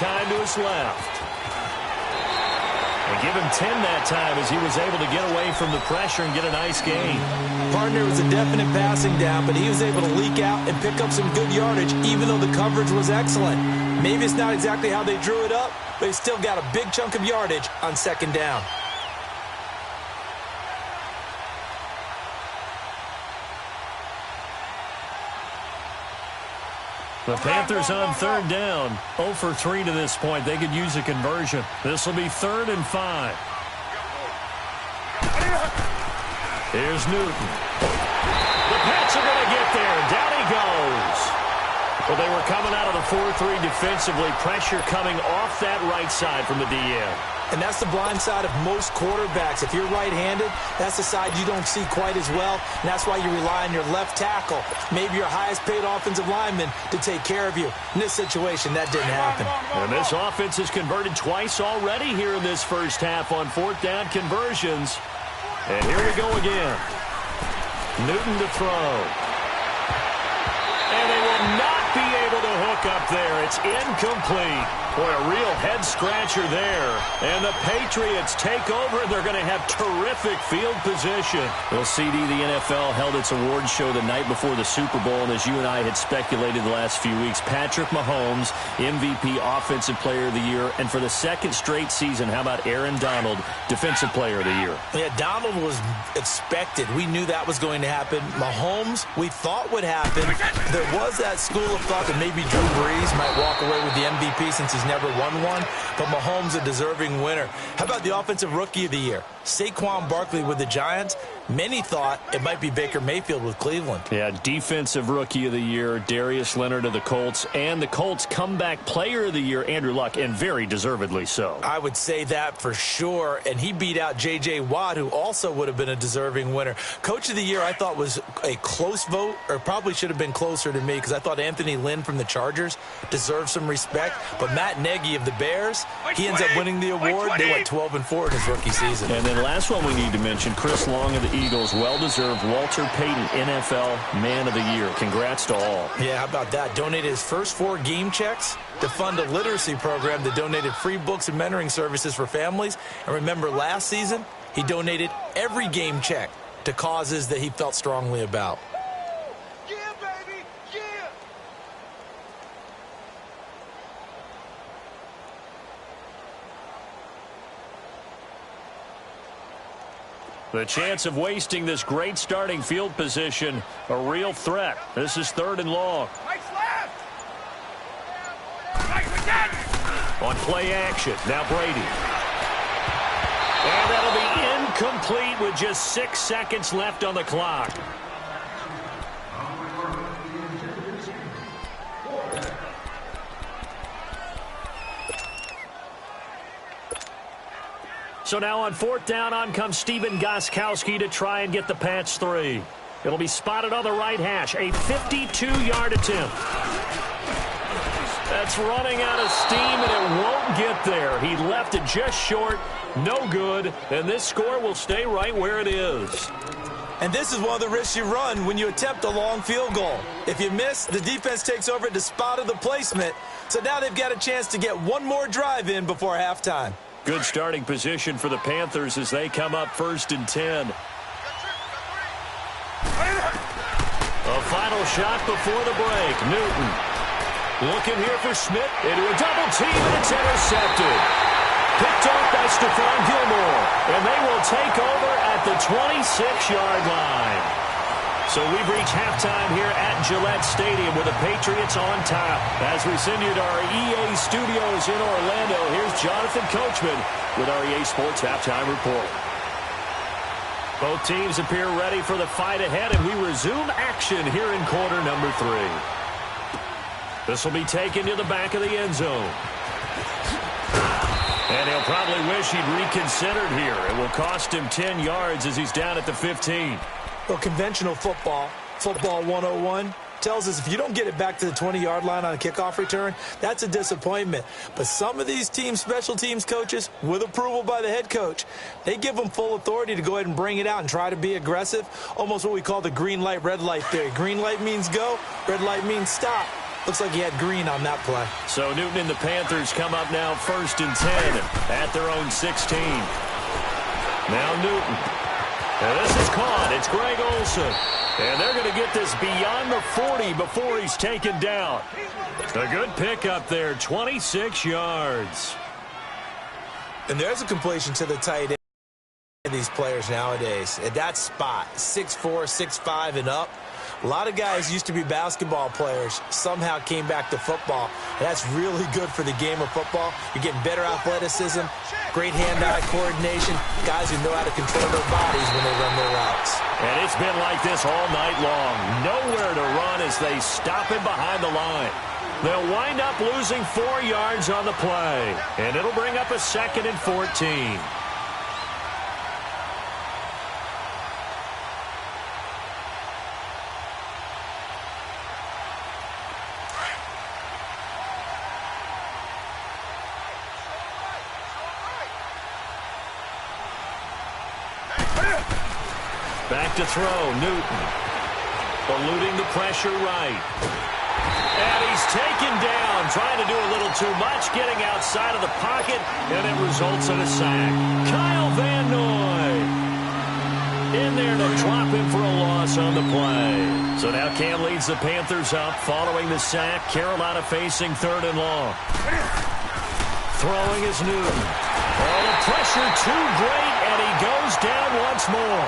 time to his left. And give him 10 that time as he was able to get away from the pressure and get a nice gain. Partner was a definite passing down, but he was able to leak out and pick up some good yardage, even though the coverage was excellent. Maybe it's not exactly how they drew it up, but he still got a big chunk of yardage on second down. The Panthers on third down. 0 for 3 to this point. They could use a conversion. This will be 3rd and 5. Here's Newton. The Pats are going to get there. Down he goes. Well, they were coming out of the 4-3 defensively. Pressure coming off that right side from the DN. And that's the blind side of most quarterbacks. If you're right-handed, that's the side you don't see quite as well. And that's why you rely on your left tackle, maybe your highest-paid offensive lineman, to take care of you. In this situation, that didn't happen. And this offense has converted twice already here in this first half on 4th down conversions. And here we go again. Newton to throw. And they will not be able to hook up there. It's incomplete. Boy, a real head-scratcher there. And the Patriots take over, and they're going to have terrific field position. Well, CD, the NFL held its awards show the night before the Super Bowl, and as you and I had speculated the last few weeks, Patrick Mahomes, MVP, Offensive Player of the Year, and for the second straight season, how about Aaron Donald, Defensive Player of the Year? Yeah, Donald was expected. We knew that was going to happen. Mahomes, we thought would happen. There was that school of thought that maybe Drew Brees might walk away with the MVP since he's never won one, but Mahomes a deserving winner. How about the Offensive Rookie of the Year? Saquon Barkley with the Giants. Many thought it might be Baker Mayfield with Cleveland. Yeah, Defensive Rookie of the Year, Darius Leonard of the Colts, and the Colts Comeback Player of the Year, Andrew Luck, and very deservedly so. I would say that for sure, and he beat out J.J. Watt, who also would have been a deserving winner. Coach of the Year, I thought, was a close vote, or probably should have been closer to me, because I thought Anthony Lynn from the Chargers deserved some respect, but Matt Nagy of the Bears, he ends up winning the award. They went 12-4 in his rookie season. And then last one we need to mention, Chris Long of the Eagles, well-deserved Walter Payton NFL Man of the Year. Congrats to all. Yeah, how about that? Donated his first 4 game checks to fund a literacy program that donated free books and mentoring services for families. And remember, last season, he donated every game check to causes that he felt strongly about. The chance of wasting this great starting field position, a real threat. This is 3rd and long. On play action, now Brady. And that'll be incomplete with just 6 seconds left on the clock. So now on 4th down, on comes Stephen Gostkowski to try and get the Pats 3. It'll be spotted on the right hash, a 52-yard attempt. That's running out of steam, and it won't get there. He left it just short, no good, and this score will stay right where it is. And this is one of the risks you run when you attempt a long field goal. If you miss, the defense takes over at the spot of the placement, so now they've got a chance to get one more drive in before halftime. Good starting position for the Panthers as they come up 1st and 10. A final shot before the break. Newton looking here for Smith into a double team, and it's intercepted. Picked off by Stephon Gilmore, and they will take over at the 26-yard line. So we've reached halftime here at Gillette Stadium with the Patriots on top. As we send you to our EA studios in Orlando, here's Jonathan Coachman with our EA Sports Halftime Report. Both teams appear ready for the fight ahead, and we resume action here in quarter number 3. This will be taken to the back of the end zone. And he'll probably wish he'd reconsidered here. It will cost him 10 yards as he's down at the 15. Well, conventional football 101, tells us if you don't get it back to the 20-yard line on a kickoff return, that's a disappointment. But some of these teams, special teams coaches, with approval by the head coach, they give them full authority to go ahead and bring it out and try to be aggressive, almost what we call the green light, red light theory. Green light means go, red light means stop. Looks like he had green on that play. So Newton and the Panthers come up now 1st and 10 at their own 16. Now Newton. And this is caught. It's Greg Olsen. And they're going to get this beyond the 40 before he's taken down. A good pickup there, 26 yards. And there's a completion to the tight end. These players nowadays at that spot, 6'4", 6'5", and up. A lot of guys used to be basketball players, somehow came back to football. And that's really good for the game of football. You're getting better athleticism, great hand-eye coordination, guys who know how to control their bodies when they run their routes. And it's been like this all night long. Nowhere to run as they stop him behind the line. They'll wind up losing 4 yards on the play, and it'll bring up a 2nd and 14. Back to throw, Newton. Eluding the pressure right. And he's taken down, trying to do a little too much, getting outside of the pocket, and it results in a sack. Kyle Van Noy in there to drop him for a loss on the play. So now Cam leads the Panthers up following the sack. Carolina facing 3rd and long. Throwing is Newton. Oh, the pressure too great, and he goes down once more.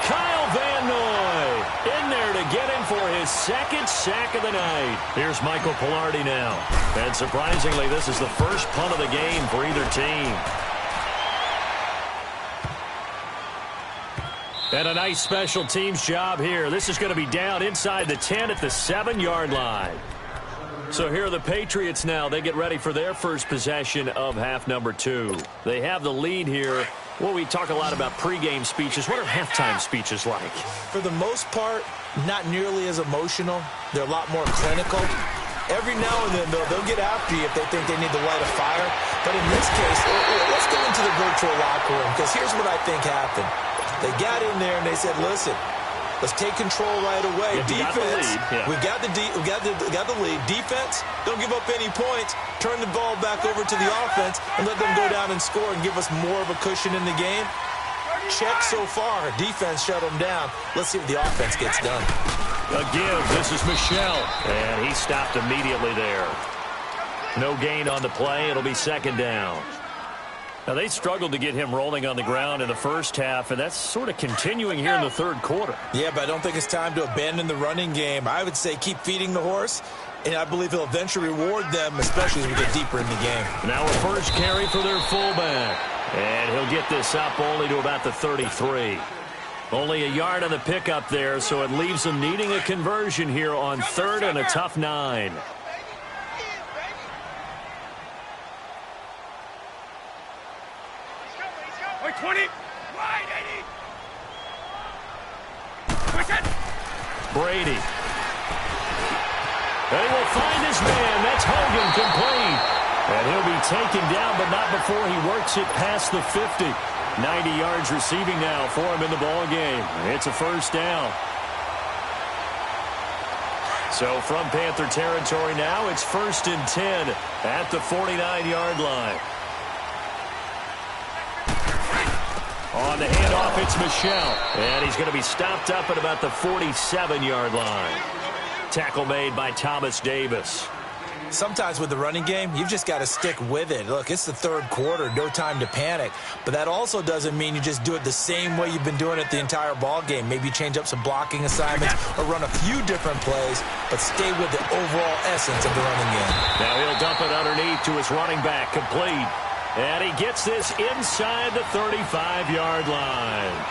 Kyle Van Noy in there to get him for his 2nd sack of the night. Here's Michael Pilardi now. And surprisingly, this is the first punt of the game for either team. And a nice special teams job here. This is going to be down inside the 10 at the 7-yard line. So here are the Patriots now. They get ready for their first possession of half number 2. They have the lead here. Well, we talk a lot about pregame speeches. What are halftime speeches like? For the most part, not nearly as emotional. They're a lot more clinical. Every now and then, they'll get after you if they think they need to light a fire. But in this case, let's go into the virtual locker room, because here's what I think happened. They got in there and they said, listen, let's take control right away. Defense, we got the lead. Defense, don't give up any points. Turn the ball back over to the offense and let them go down and score and give us more of a cushion in the game. Check so far. Defense shut them down. Let's see what the offense gets done. A give. This is Michel. And he stopped immediately there. No gain on the play. It'll be 2nd down. Now, they struggled to get him rolling on the ground in the first half, and that's sort of continuing here in the 3rd quarter. Yeah, but I don't think it's time to abandon the running game. I would say keep feeding the horse, and I believe he'll eventually reward them, especially as we get deeper in the game. Now a first carry for their fullback, and he'll get this up only to about the 33. Only a yard on the pickup there, so it leaves them needing a conversion here on 3rd and a tough 9. Brady. And he will find his man. That's Hogan, complete. And he'll be taken down, but not before he works it past the 50. 90 yards receiving now for him in the ball game. It's a 1st down. So from Panther territory now, it's 1st and 10 at the 49-yard line. On the handoff, it's Michel. And he's going to be stopped up at about the 47-yard line. Tackle made by Thomas Davis. Sometimes with the running game, you've just got to stick with it. Look, it's the 3rd quarter, no time to panic. But that also doesn't mean you just do it the same way you've been doing it the entire ball game. Maybe change up some blocking assignments or run a few different plays, but stay with the overall essence of the running game. Now he'll dump it underneath to his running back, complete. And he gets this inside the 35-yard line.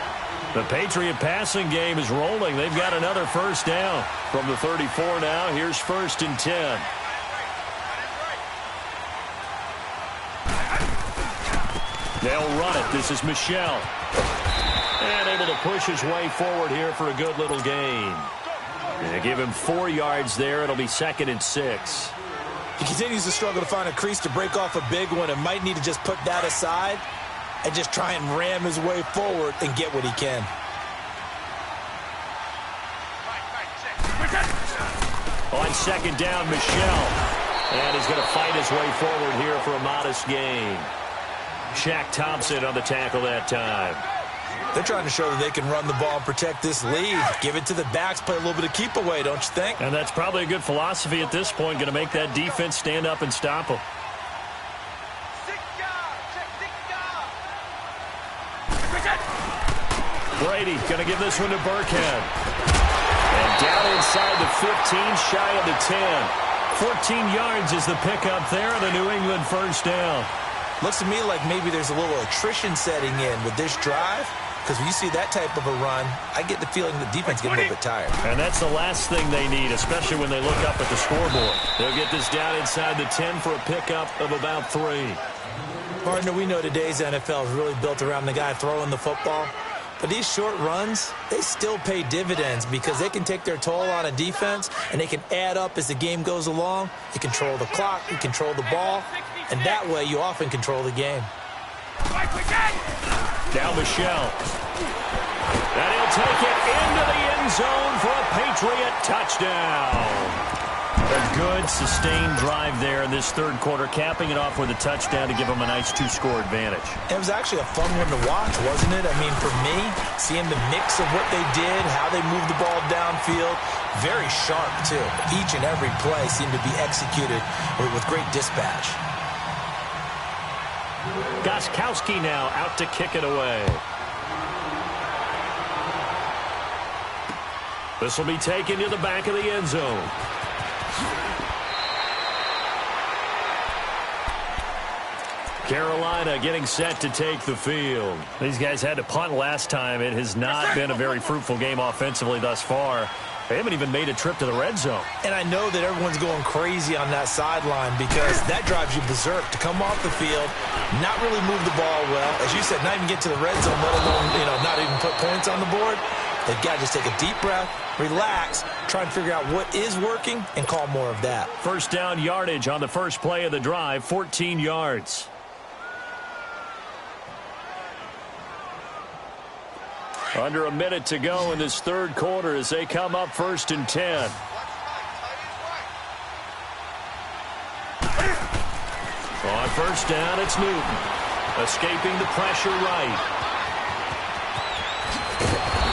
The Patriot passing game is rolling. They've got another 1st down. From the 34 now, here's 1st and 10. They'll run it. This is Michel. And able to push his way forward here for a good little gain. And give him 4 yards there. It'll be 2nd and 6. He continues to struggle to find a crease to break off a big one and might need to just put that aside and just try and ram his way forward and get what he can. On second down, Michel. And he's going to fight his way forward here for a modest gain. Shaq Thompson on the tackle that time. They're trying to show that they can run the ball and protect this lead. Give it to the backs, play a little bit of keep away, don't you think? And that's probably a good philosophy at this point, going to make that defense stand up and stop them. Brady going to give this one to Burkhead. And down inside the 15, shy of the 10. 14 yards is the pickup there, and a New England first down. Looks to me like maybe there's a little attrition setting in with this drive, because when you see that type of a run, I get the feeling the defense getting a little bit tired. And that's the last thing they need, especially when they look up at the scoreboard. They'll get this down inside the 10 for a pickup of about 3. Partner, we know today's NFL is really built around the guy throwing the football. But these short runs, they still pay dividends because they can take their toll on a defense, and they can add up as the game goes along. You control the clock, you control the ball, and that way you often control the game. Down Michel. And he'll take it into the end zone for a Patriot touchdown. A good, sustained drive there in this third quarter, capping it off with a touchdown to give them a nice 2-score advantage. It was actually a fun one to watch, wasn't it? I mean, for me, seeing the mix of what they did, how they moved the ball downfield, very sharp, too. Each and every play seemed to be executed with great dispatch. Gostkowski now out to kick it away. This will be taken to the back of the end zone. Carolina getting set to take the field. These guys had to punt last time. It has not been a very fruitful game offensively thus far. They haven't even made a trip to the red zone. And I know that everyone's going crazy on that sideline because that drives you berserk to come off the field, not really move the ball well. As you said, not even get to the red zone, let alone, not even put points on the board. They've got to just take a deep breath, relax, try and figure out what is working, and call more of that. First down yardage on the first play of the drive, 14 yards. Under a minute to go in this third quarter as they come up 1st and 10. On first down, it's Newton. Escaping the pressure right.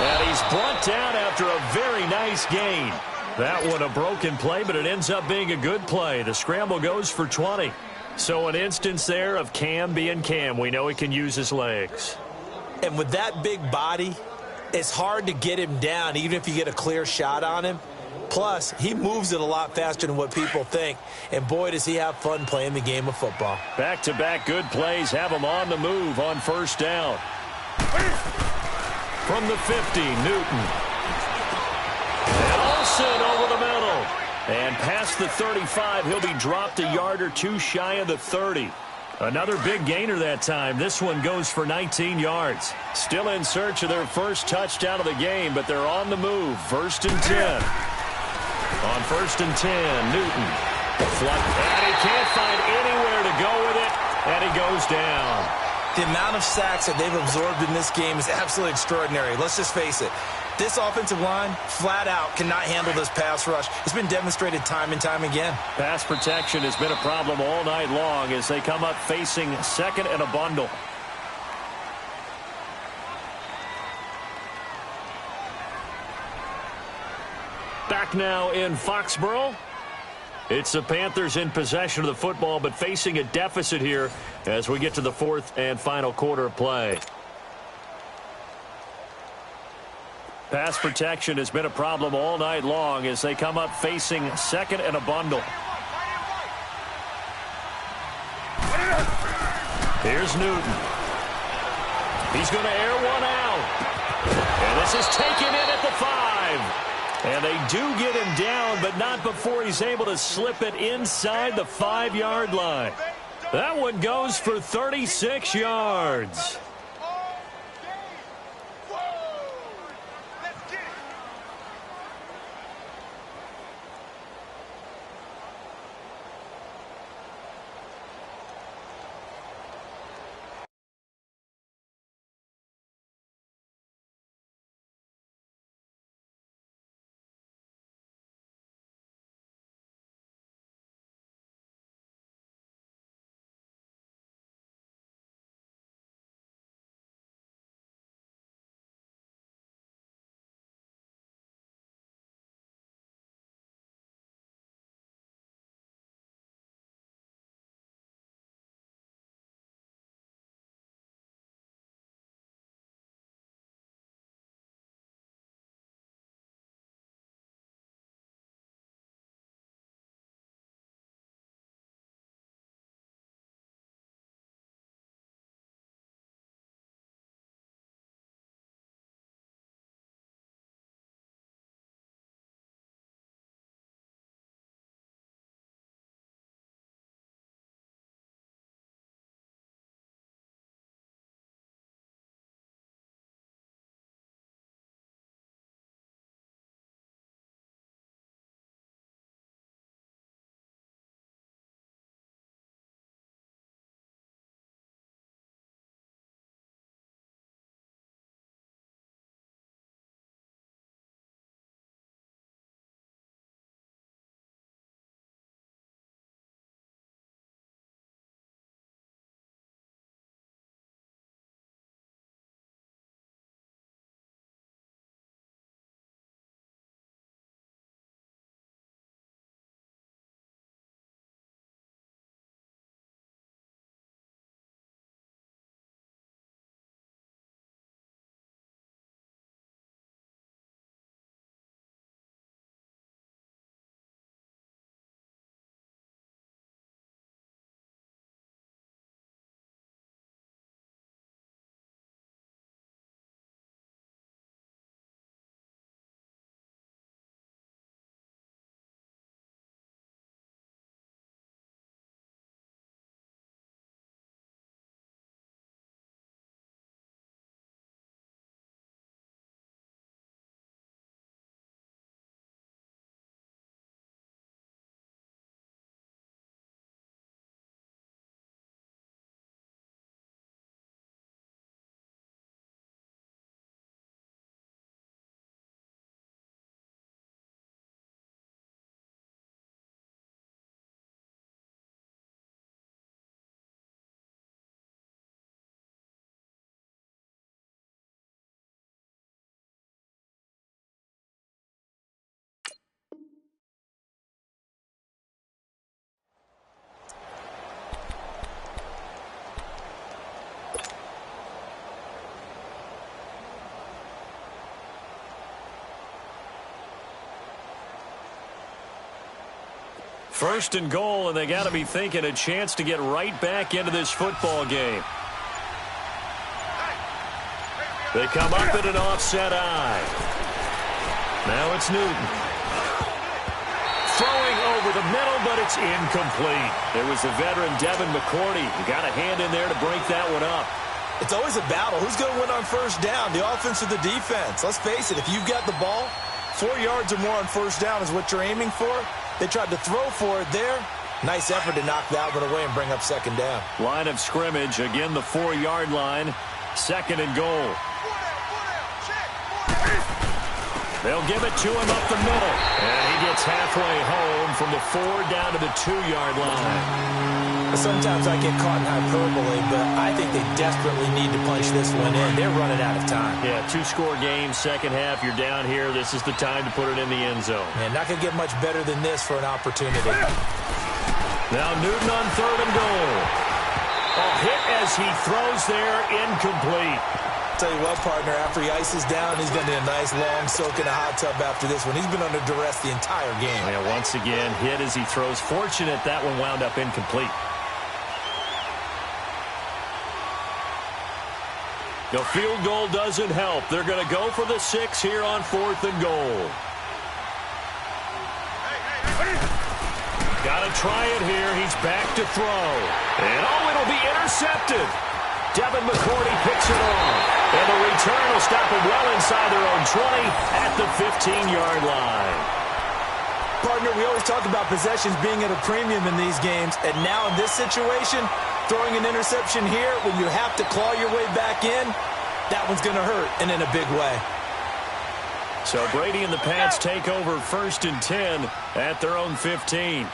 And he's brought down after a very nice gain. That one a broken play, but it ends up being a good play. The scramble goes for 20. So an instance there of Cam being Cam. We know he can use his legs. And with that big body, it's hard to get him down, even if you get a clear shot on him. Plus, he moves it a lot faster than what people think. And boy, does he have fun playing the game of football. Back-to-back good plays have him on the move on first down. From the 50, Newton. And Olsen over the middle. And past the 35, he'll be dropped a yard or two shy of the 30. Another big gainer that time. This one goes for 19 yards. Still in search of their first touchdown of the game, but they're on the move. 1st and 10. On 1st and 10, Newton. And he can't find anywhere to go with it, and he goes down. The amount of sacks that they've absorbed in this game is absolutely extraordinary. Let's just face it. This offensive line, flat out, cannot handle this pass rush. It's been demonstrated time and time again. Pass protection has been a problem all night long as they come up facing second and a bundle. Back now in Foxborough. It's the Panthers in possession of the football, but facing a deficit here as we get to the fourth and final quarter of play. Pass protection has been a problem all night long as they come up facing second and a bundle. Here's Newton. He's going to air one out. And this is taken in at the 5. And they do get him down, but not before he's able to slip it inside the 5-yard line. That one goes for 36 yards. First and goal, and they got to be thinking a chance to get right back into this football game. They come up at an offset eye. Now it's Newton. Throwing over the middle, but it's incomplete. There was the veteran Devin McCourty who got a hand in there to break that one up. It's always a battle. Who's going to win on first down, the offense or the defense? Let's face it, if you've got the ball, 4 yards or more on first down is what you're aiming for. They tried to throw for it there. Nice effort to knock that one away and bring up second down. Line of scrimmage, again the 4-yard line. Second and goal. They'll give it to him up the middle. And he gets halfway home from the 4 down to the 2-yard line. Sometimes I get caught in hyperbole, but I think they desperately need to punch this one in. They're running out of time. Yeah, 2-score game, second half, you're down here. This is the time to put it in the end zone. Man, not going to get much better than this for an opportunity. Now Newton on third and goal. A hit as he throws there, incomplete. Tell you what, partner, after he ices down, he's going to do a nice long soak in a hot tub after this one. He's been under duress the entire game. Yeah, once again, hit as he throws. Fortunate that one wound up incomplete. The field goal doesn't help. They're going to go for the 6 here on 4th and goal. Got to try it here. He's back to throw. And it'll be intercepted. Devin McCourty picks it off. And the return will stop him well inside their own 20 at the 15-yard line. Partner, we always talk about possessions being at a premium in these games. And now in this situation, throwing an interception here when you have to claw your way back in, that one's going to hurt, and in a big way. So Brady and the Pats take over 1st and 10 at their own 15.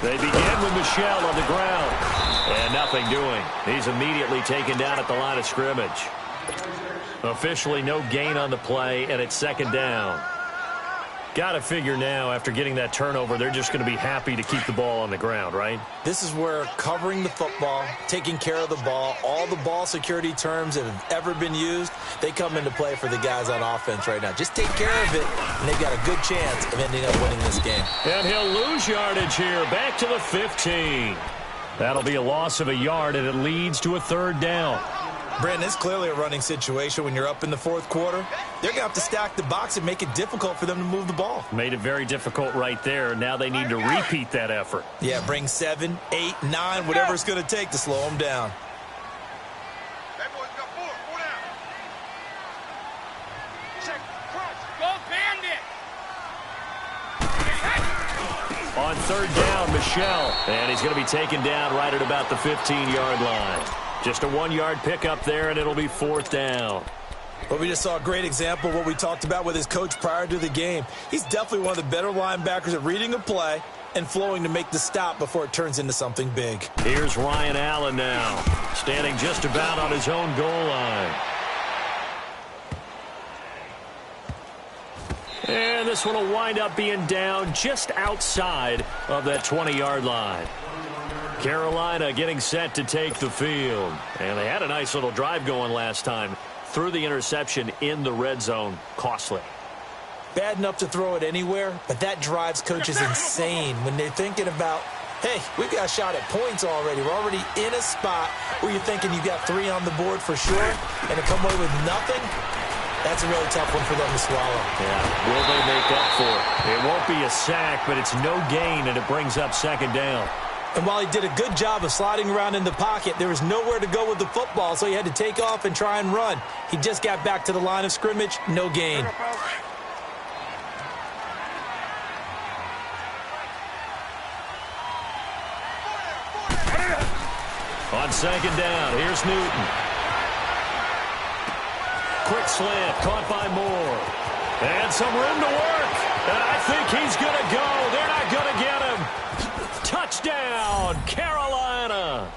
They begin with Michel on the ground. And nothing doing. He's immediately taken down at the line of scrimmage. Officially no gain on the play, and it's second down. Got to figure now, after getting that turnover, they're just going to be happy to keep the ball on the ground, right? This is where covering the football, taking care of the ball, all the ball security terms that have ever been used, they come into play for the guys on offense right now. Just take care of it, and they've got a good chance of ending up winning this game. And he'll lose yardage here, back to the 15. That'll be a loss of a yard, and it leads to a 3rd down. Brandon, it's clearly a running situation when you're up in the 4th quarter. They're going to have to stack the box and make it difficult for them to move the ball. Made it very difficult right there. Now they need to repeat that effort. Yeah, bring 7, 8, 9, whatever it's going to take to slow them down. On 3rd down, Michel. And he's going to be taken down right at about the 15-yard line. Just a 1-yard pickup there, and it'll be 4th down. Well, we just saw a great example of what we talked about with his coach prior to the game. He's definitely one of the better linebackers at reading a play and flowing to make the stop before it turns into something big. Here's Ryan Allen now, standing just about on his own goal line. And this one will wind up being down just outside of that 20-yard line. Carolina getting set to take the field. And they had a nice little drive going last time. Threw the interception in the red zone. Costly. Bad enough to throw it anywhere, but that drives coaches insane when they're thinking about, hey, we've got a shot at points already. We're already in a spot where you're thinking you got 3 on the board for sure, and to come away with nothing, that's a really tough one for them to swallow. Yeah, will they make up for it? It won't be a sack, but it's no gain, and it brings up 2nd down. And while he did a good job of sliding around in the pocket, there was nowhere to go with the football, so he had to take off and try and run. He just got back to the line of scrimmage, no gain. On 2nd down, here's Newton. Quick slant, caught by Moore. And some room to work. And I think he's going to go. They're not going to get him. Touchdown, Carolina.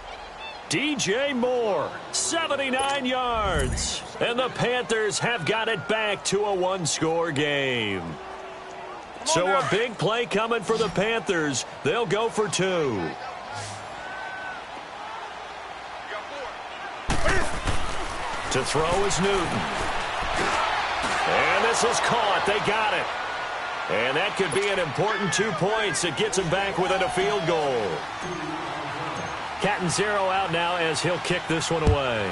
DJ Moore, 79 yards. And the Panthers have got it back to a 1-score game. So a big play coming for the Panthers. They'll go for 2. To throw is Newton. And this is caught. They got it. And that could be an important 2 points. It gets him back within a field goal. Cat and zero out now as he'll kick this one away.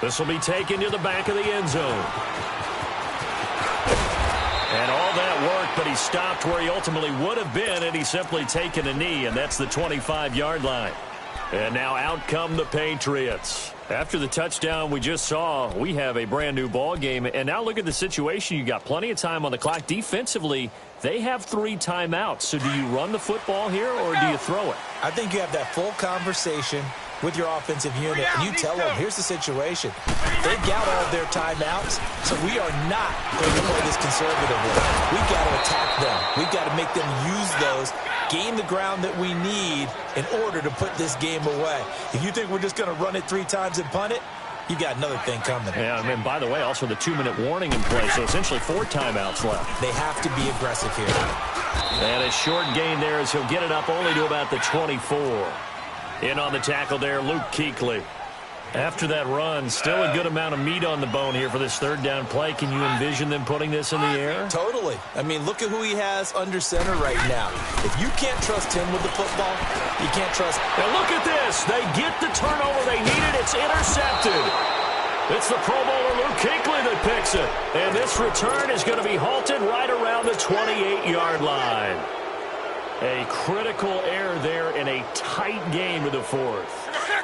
This will be taken to the back of the end zone. And all that worked, but he stopped where he ultimately would have been, and he's simply taken a knee, and that's the 25-yard line. And now out come the Patriots. After the touchdown we just saw, we have a brand-new ball game. And now look at the situation. You got plenty of time on the clock. Defensively, they have 3 timeouts. So do you run the football here, or do you throw it? I think you have that full conversation with your offensive unit, and you tell them, here's the situation. They've got all of their timeouts, so we are not going to play this conservatively. We've got to attack them. We've got to make them use those, gain the ground that we need in order to put this game away. If you think we're just going to run it 3 times and punt it, you got another thing coming. Yeah, and by the way, also the 2-minute warning in place, so essentially 4 timeouts left. They have to be aggressive here. And a short gain there as he'll get it up only to about the 24. In on the tackle there, Luke Kuechly. After that run, still a good amount of meat on the bone here for this 3rd down play. Can you envision them putting this in the air? Totally. I mean, look at who he has under center right now. If you can't trust him with the football, you can't trust. Now look at this. They get the turnover they needed. It's intercepted. It's the Pro Bowler Luke Kuechly that picks it. And this return is going to be halted right around the 28-yard line. A critical error there in a tight game of the 4th.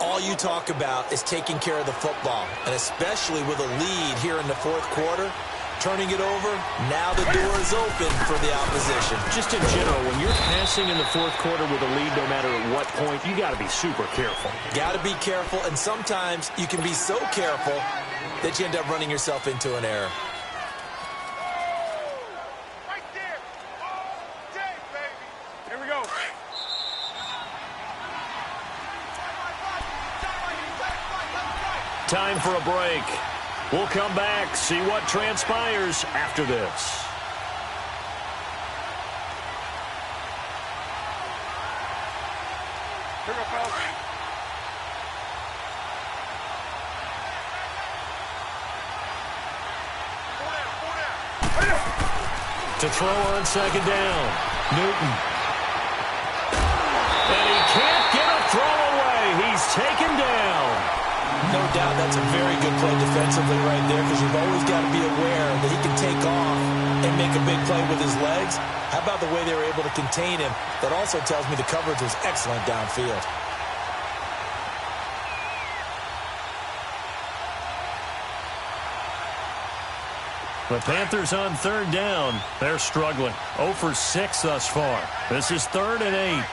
All you talk about is taking care of the football, and especially with a lead here in the 4th quarter, turning it over, now the door is open for the opposition. Just in general, when you're passing in the 4th quarter with a lead, no matter at what point, you got to be super careful. Got to be careful, and sometimes you can be so careful that you end up running yourself into an error. Time for a break. We'll come back, see what transpires after this. To throw on 2nd down, Newton. And he can't get a throw away. He's taken down. No doubt that's a very good play defensively right there, because you've always got to be aware that he can take off and make a big play with his legs. How about the way they were able to contain him? That also tells me the coverage was excellent downfield. The Panthers on 3rd down. They're struggling. 0 for 6 thus far. This is 3rd and 8.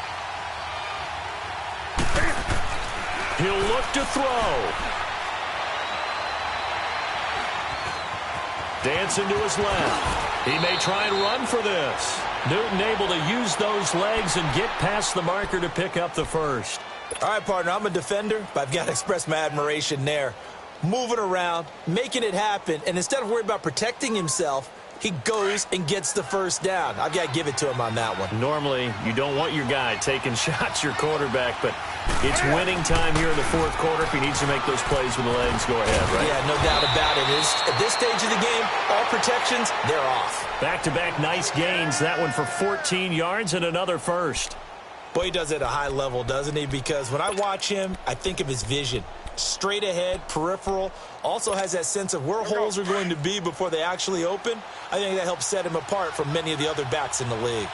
He'll look to throw. Dancing to his left. He may try and run for this. Newton able to use those legs and get past the marker to pick up the 1st. All right, partner, I'm a defender, but I've got to express my admiration there. Moving around, making it happen, and instead of worrying about protecting himself, he goes and gets the 1st down. I've got to give it to him on that one. Normally, you don't want your guy taking shots, your quarterback, but it's winning time here in the 4th quarter. If he needs to make those plays with the legs, go ahead, right? Yeah, no doubt about it. At this stage of the game, all protections, they're off. Back-to-back nice gains. That one for 14 yards and another 1st. Boy, he does it at a high level, doesn't he? Because when I watch him, I think of his vision. Straight ahead, peripheral, also has that sense of where holes are going to be before they actually open. I think that helps set him apart from many of the other backs in the league.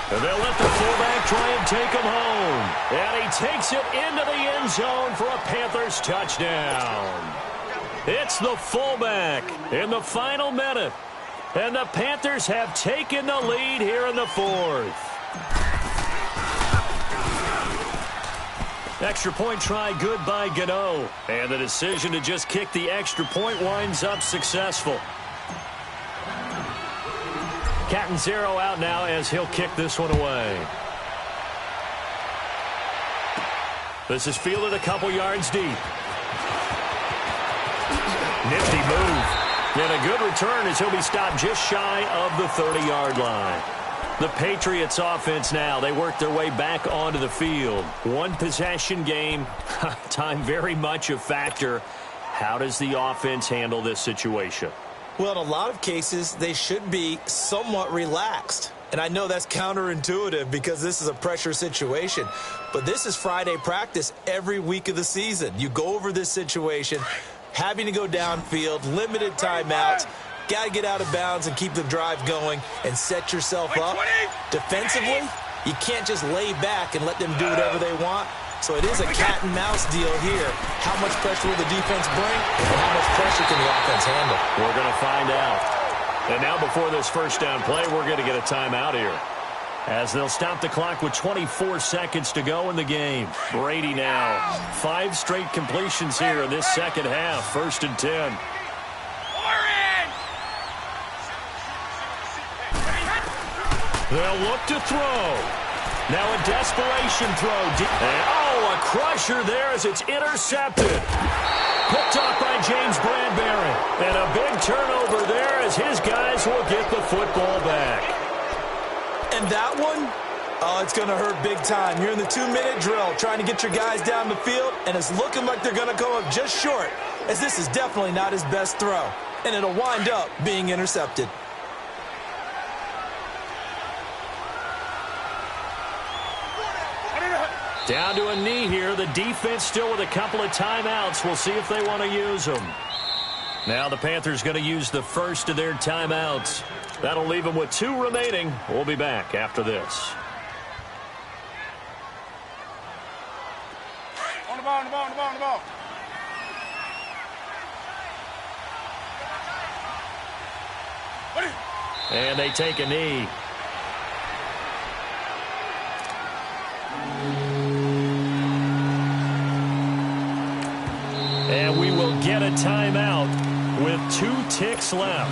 And they'll let the fullback try and take him home. And he takes it into the end zone for a Panthers touchdown. It's the fullback in the final minute. And the Panthers have taken the lead here in the 4th. Extra point try good by Gano. And the decision to just kick the extra point winds up successful. Cat and zero out now as he'll kick this one away. This is fielded a couple yards deep. Nifty move. And a good return as he'll be stopped just shy of the 30-yard line. The Patriots offense now, they work their way back onto the field. One possession game, time very much a factor. How does the offense handle this situation? Well, in a lot of cases, they should be somewhat relaxed. And I know that's counterintuitive because this is a pressure situation. But this is Friday practice every week of the season. You go over this situation, having to go downfield, limited timeouts, got to get out of bounds and keep the drive going and set yourself up. Defensively, you can't just lay back and let them do whatever they want. So it is a cat and mouse deal here. How much pressure will the defense bring and how much pressure can the offense handle? We're going to find out. And now before this first down play, we're going to get a timeout here, as they'll stop the clock with 24 seconds to go in the game. Brady now. 5 straight completions here in this second half. 1st and 10. They'll look to throw. Now a desperation throw. And, a crusher there as it's intercepted. Picked off by James Bradbury. And a big turnover there as his guys will get the football back. And that one, it's going to hurt big time. You're in the 2-minute drill trying to get your guys down the field, and it's looking like they're going to come up just short, as this is definitely not his best throw. And it'll wind up being intercepted. Down to a knee here. The defense still with a couple of timeouts. We'll see if they want to use them. Now the Panthers going to use the first of their timeouts. That'll leave them with 2 remaining. We'll be back after this. On the ball, on the ball, on the ball, on the ball. And they take a knee. And we will get a timeout with 2 ticks left.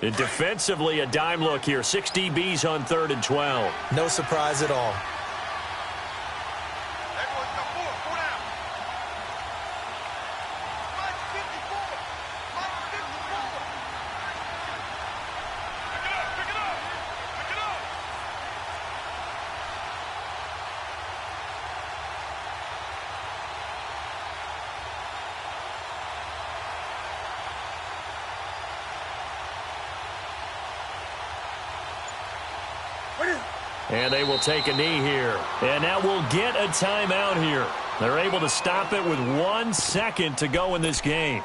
And defensively, a dime look here. 6 DBs on 3rd and 12. No surprise at all. And they will take a knee here. And now we'll get a timeout here. They're able to stop it with 1 second to go in this game.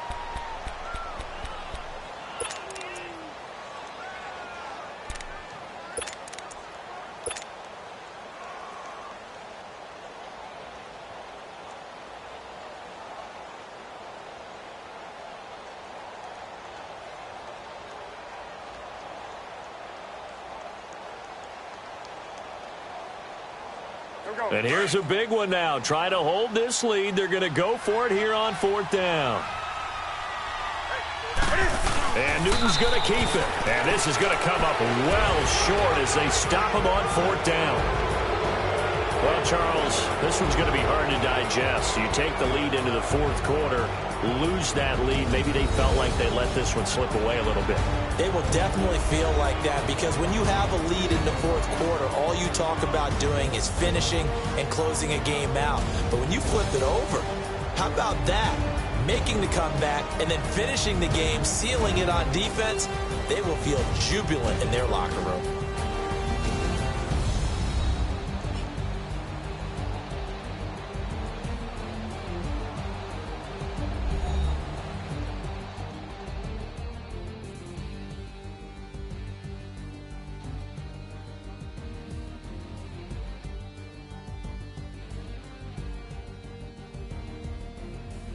And here's a big one now. Try to hold this lead. They're going to go for it here on 4th down. And Newton's going to keep it. And this is going to come up well short as they stop him on 4th down. Well, Charles, this one's going to be hard to digest. You take the lead into the 4th quarter, lose that lead. Maybe they felt like they let this one slip away a little bit. It will definitely feel like that because when you have a lead in the 4th quarter, all you talk about doing is finishing and closing a game out. But when you flip it over, how about that? Making the comeback and then finishing the game, sealing it on defense, they will feel jubilant in their locker room.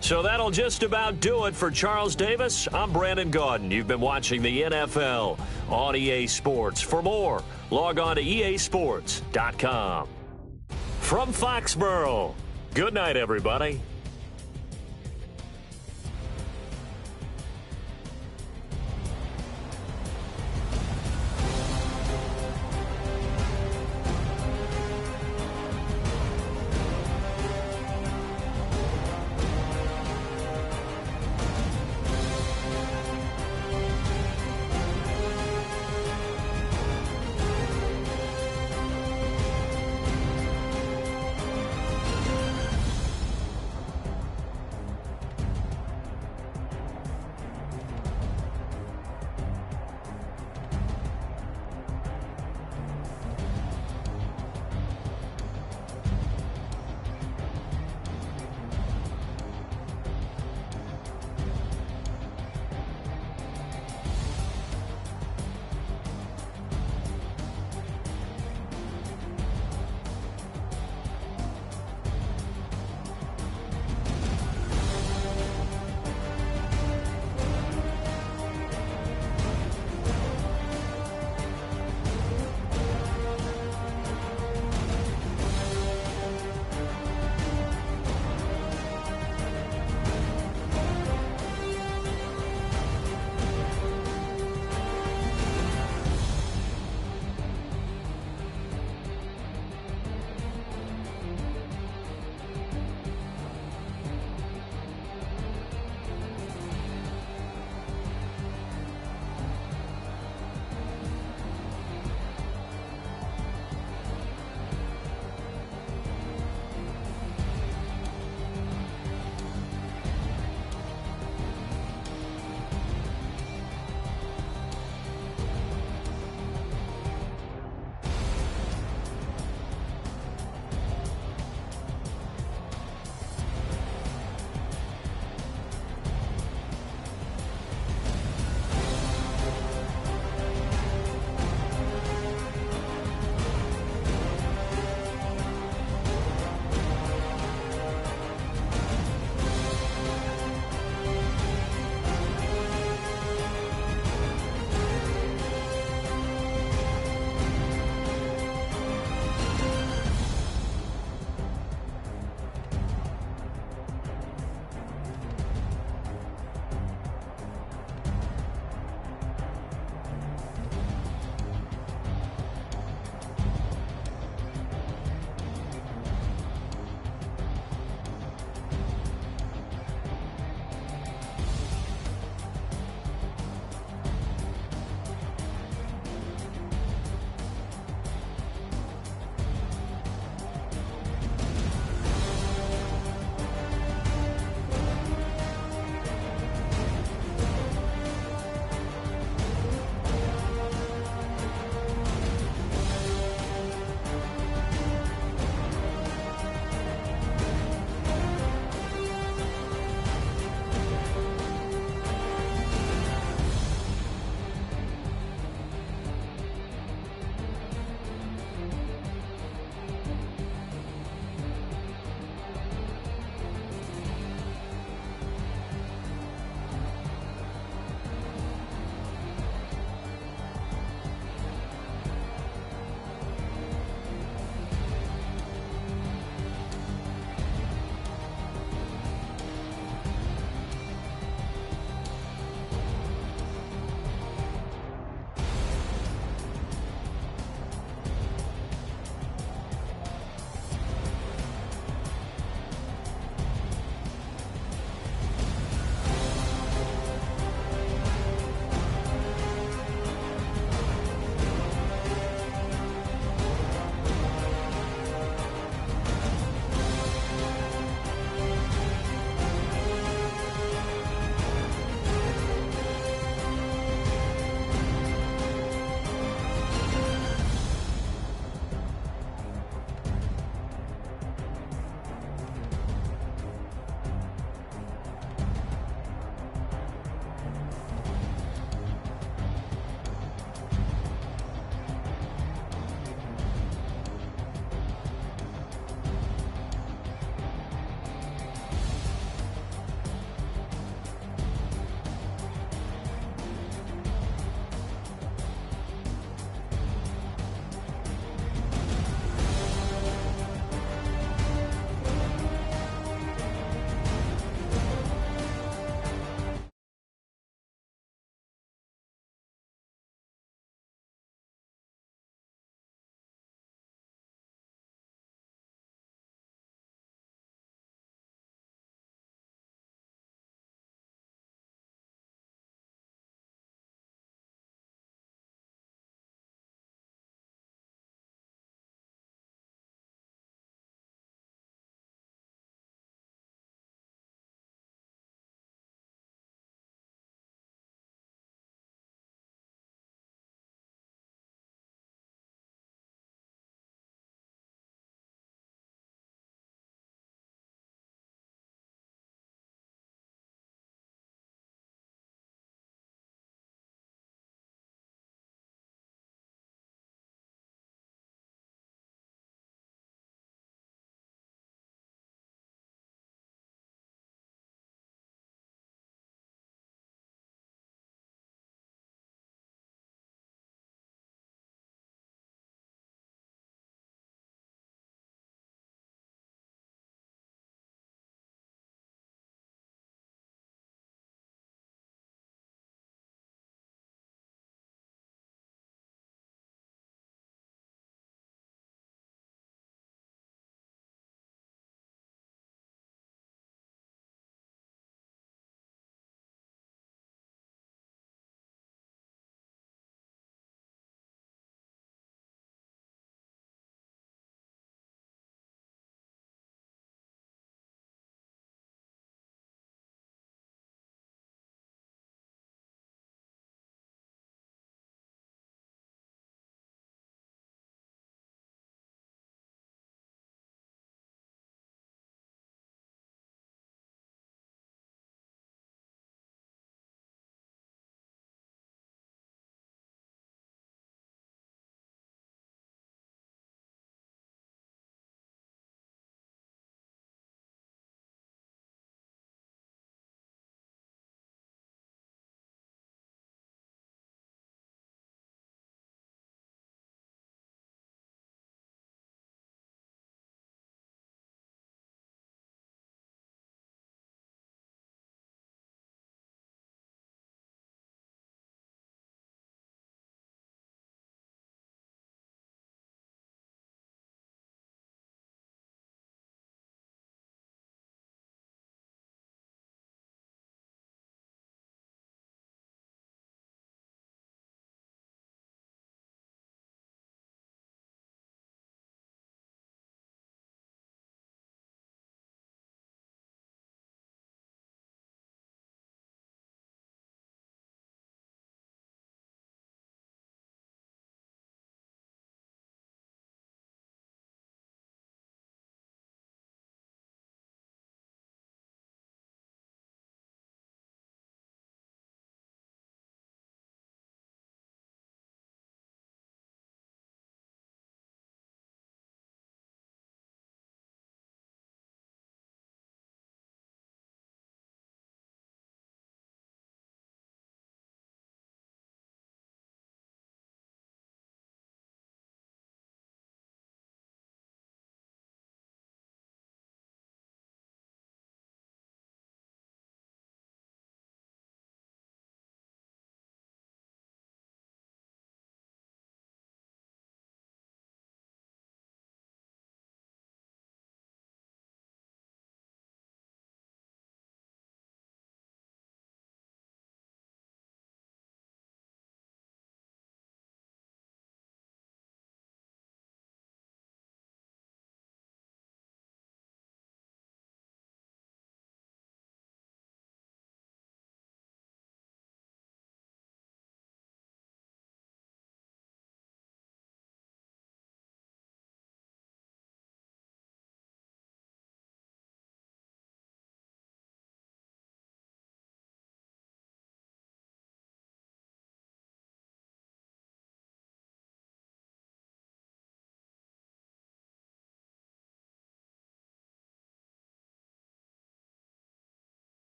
So that'll just about do it for Charles Davis. I'm Brandon Gaudin. You've been watching the NFL on EA Sports. For more, log on to easports.com. from Foxborough. Good night, everybody.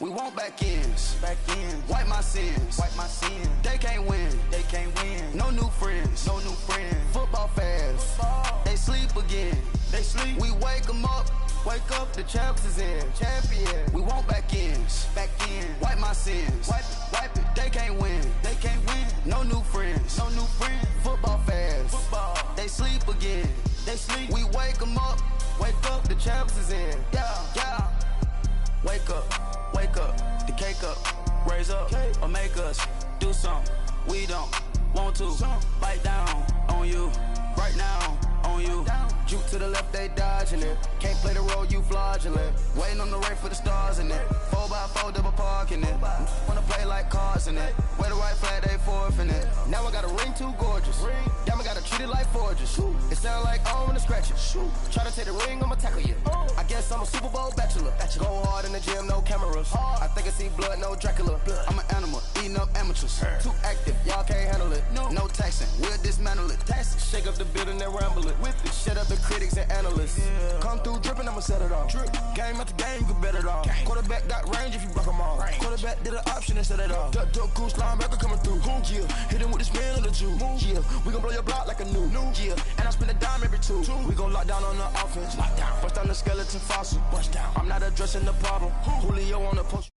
We want back ends. Wipe my sins. They can't win. No new friends. Football fans. They sleep again. We wake them up. Wake up, the champs is in. We want back ends. Wipe my sins. Wipe it. They can't win. No new friends. Football fans. They sleep again. We wake them up. Wake up, the champs is in. Yeah. Wake up, the cake up, raise up, or make us do something we don't want to. Bite down on you, right now on you. Juke to the left, they dodging it. Can't play the role, you fraudulent. Waiting on the right for the stars in it. 4x4 double parking it. Wanna play like cars in it. Wear the right flag, they forfeiting it. Now I got a ring too gorgeous. Damn, I gotta treat it like forges. It sound like I wanna scratch it. Try to take the ring, I'ma tackle you. I guess I'm a Super Bowl bachelor. Go hard in the gym, no cameras. I think I see blood, no Dracula. I'm an animal, eating up amateurs. Too active, y'all can't handle it. No taxing, we'll dismantle it. Shake up the building and ramble it. Shut up the critics and analysts. Come through dripping, I'ma set it off. Game after game, you can bet it off. Quarterback got range if you block them all. Quarterback did an option and set it off. Duck goose linebacker coming through. Yeah, hit him with the spin of the Jew. Yeah, we gon' blow your block like a new. Yeah, and I spend a dime every two. We gon' lock down on the offense. Bust down the skeleton fossil. I'm not addressing the problem. Julio on the post.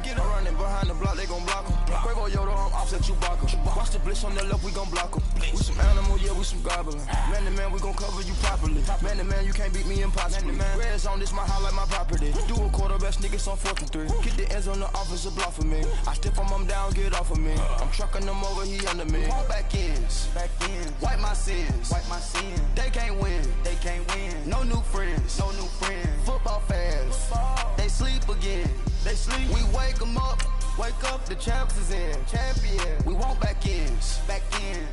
I'm running behind the block, they gon' block him. Quavo Yoda, I'm offset Chewbacca. Watch the blitz on the left, we gon' block him. We some animal, yeah, we some goblin. Man to man, we gon' cover you properly. Man to man, you can't beat me impossibly. Red zone, this my highlight, my property. Do a quarterback, niggas on 4th and 3. Get the ends on the offensive block for me. I step on him down, get off of me. I'm trucking them over, he under me. All back ends. Wipe my sins. They can't win. No new friends. Football fans. They sleep again. We wake them up. Wake up, the champs is in. We want back ends.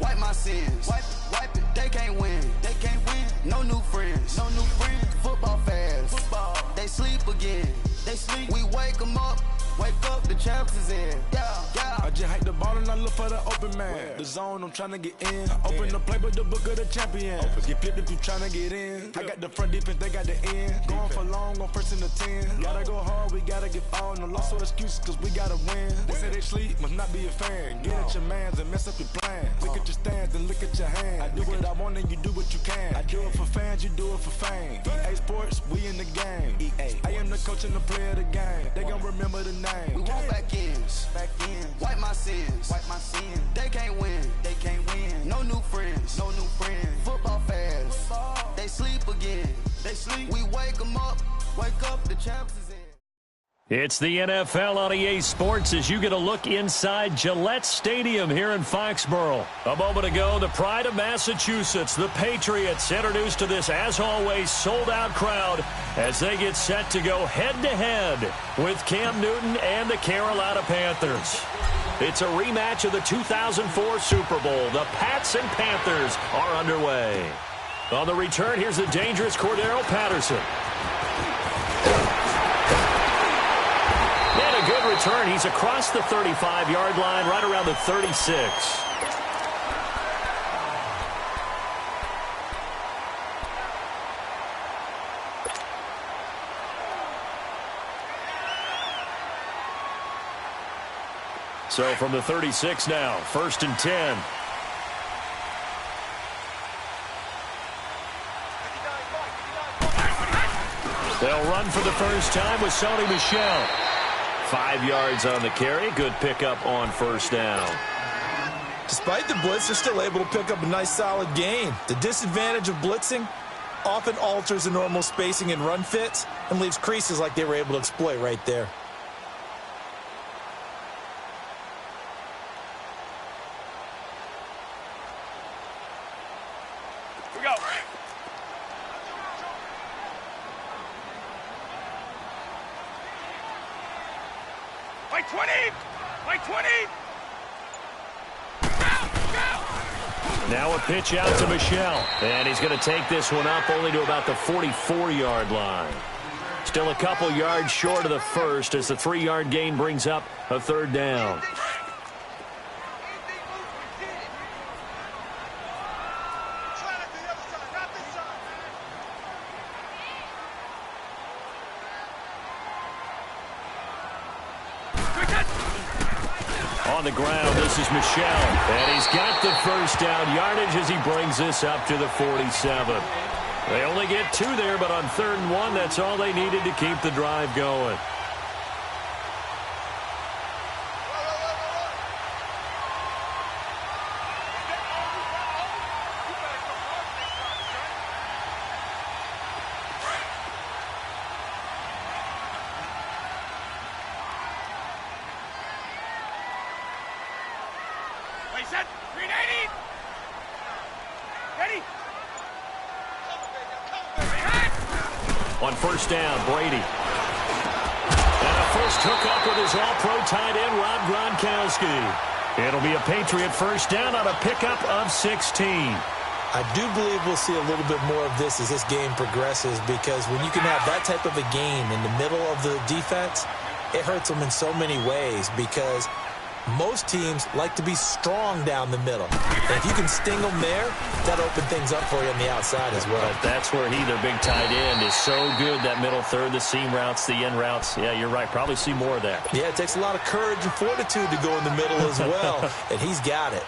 Wipe my sins. Wipe it. They can't win. No new friends. Football fans. They sleep again. We wake them up. Wake up, the champs is in. Yeah. I just hike the ball and I look for the open man. The zone, I'm trying to get in. Open the play with the book of the champion. Get flipped if you trying to get in. I got the front defense, they got the end. Going for long, on 1st and the 10. Gotta go hard, we gotta get all. No loss or excuses, cause we gotta win. They say they sleep, must not be a fan. Get at your mans and mess up your plan. Look at your stands and look at your hands. I do what I want and you do what you can. I do it for fans, you do it for fame. EA Sports, we in the game. I am the coach and the player of the game. They gon' remember the name. We want back ends. Wipe my sins. They can't win. No new friends. Football fans. They sleep again. We wake them up. Wake up, the champs is in. It's the NFL on EA Sports as you get a look inside Gillette Stadium here in Foxborough. A moment ago, the pride of Massachusetts, the Patriots, introduced to this, as always, sold-out crowd as they get set to go head-to-head with Cam Newton and the Carolina Panthers. It's a rematch of the 2004 Super Bowl. The Pats and Panthers are underway. On the return, here's the dangerous Cordero Patterson. And a good return. He's across the 35-yard line, right around the 36. So from the 36 now, 1st and 10. They'll run for the first time with Sony Michel. 5 yards on the carry. Good pickup on 1st down. Despite the blitz, they're still able to pick up a nice solid gain. The disadvantage of blitzing often alters the normal spacing and run fits and leaves creases like they were able to exploit right there. We go. Like 20! Like 20! Now a pitch out to Michel. And he's going to take this one up only to about the 44-yard line. Still a couple yards short of the first as the 3-yard gain brings up a 3rd down. On the ground, this is Michel. And he's got the first down yardage as he brings this up to the 47. They only get 2 there, but on 3rd and 1, that's all they needed to keep the drive going. Set. 380. Ready. On 1st down, Brady. And a first hookup with his all-pro tight end, Rob Gronkowski. It'll be a Patriot first down on a pickup of 16. I do believe we'll see a little bit more of this as this game progresses, because when you can have that type of a game in the middle of the defense, it hurts them in so many ways, because most teams like to be strong down the middle. And if you can sting them there, that'll open things up for you on the outside as well. But that's where their big tight end, is so good, that middle third, the seam routes, the in routes. Yeah, you're right. Probably see more of that. Yeah, it takes a lot of courage and fortitude to go in the middle as well, and he's got it.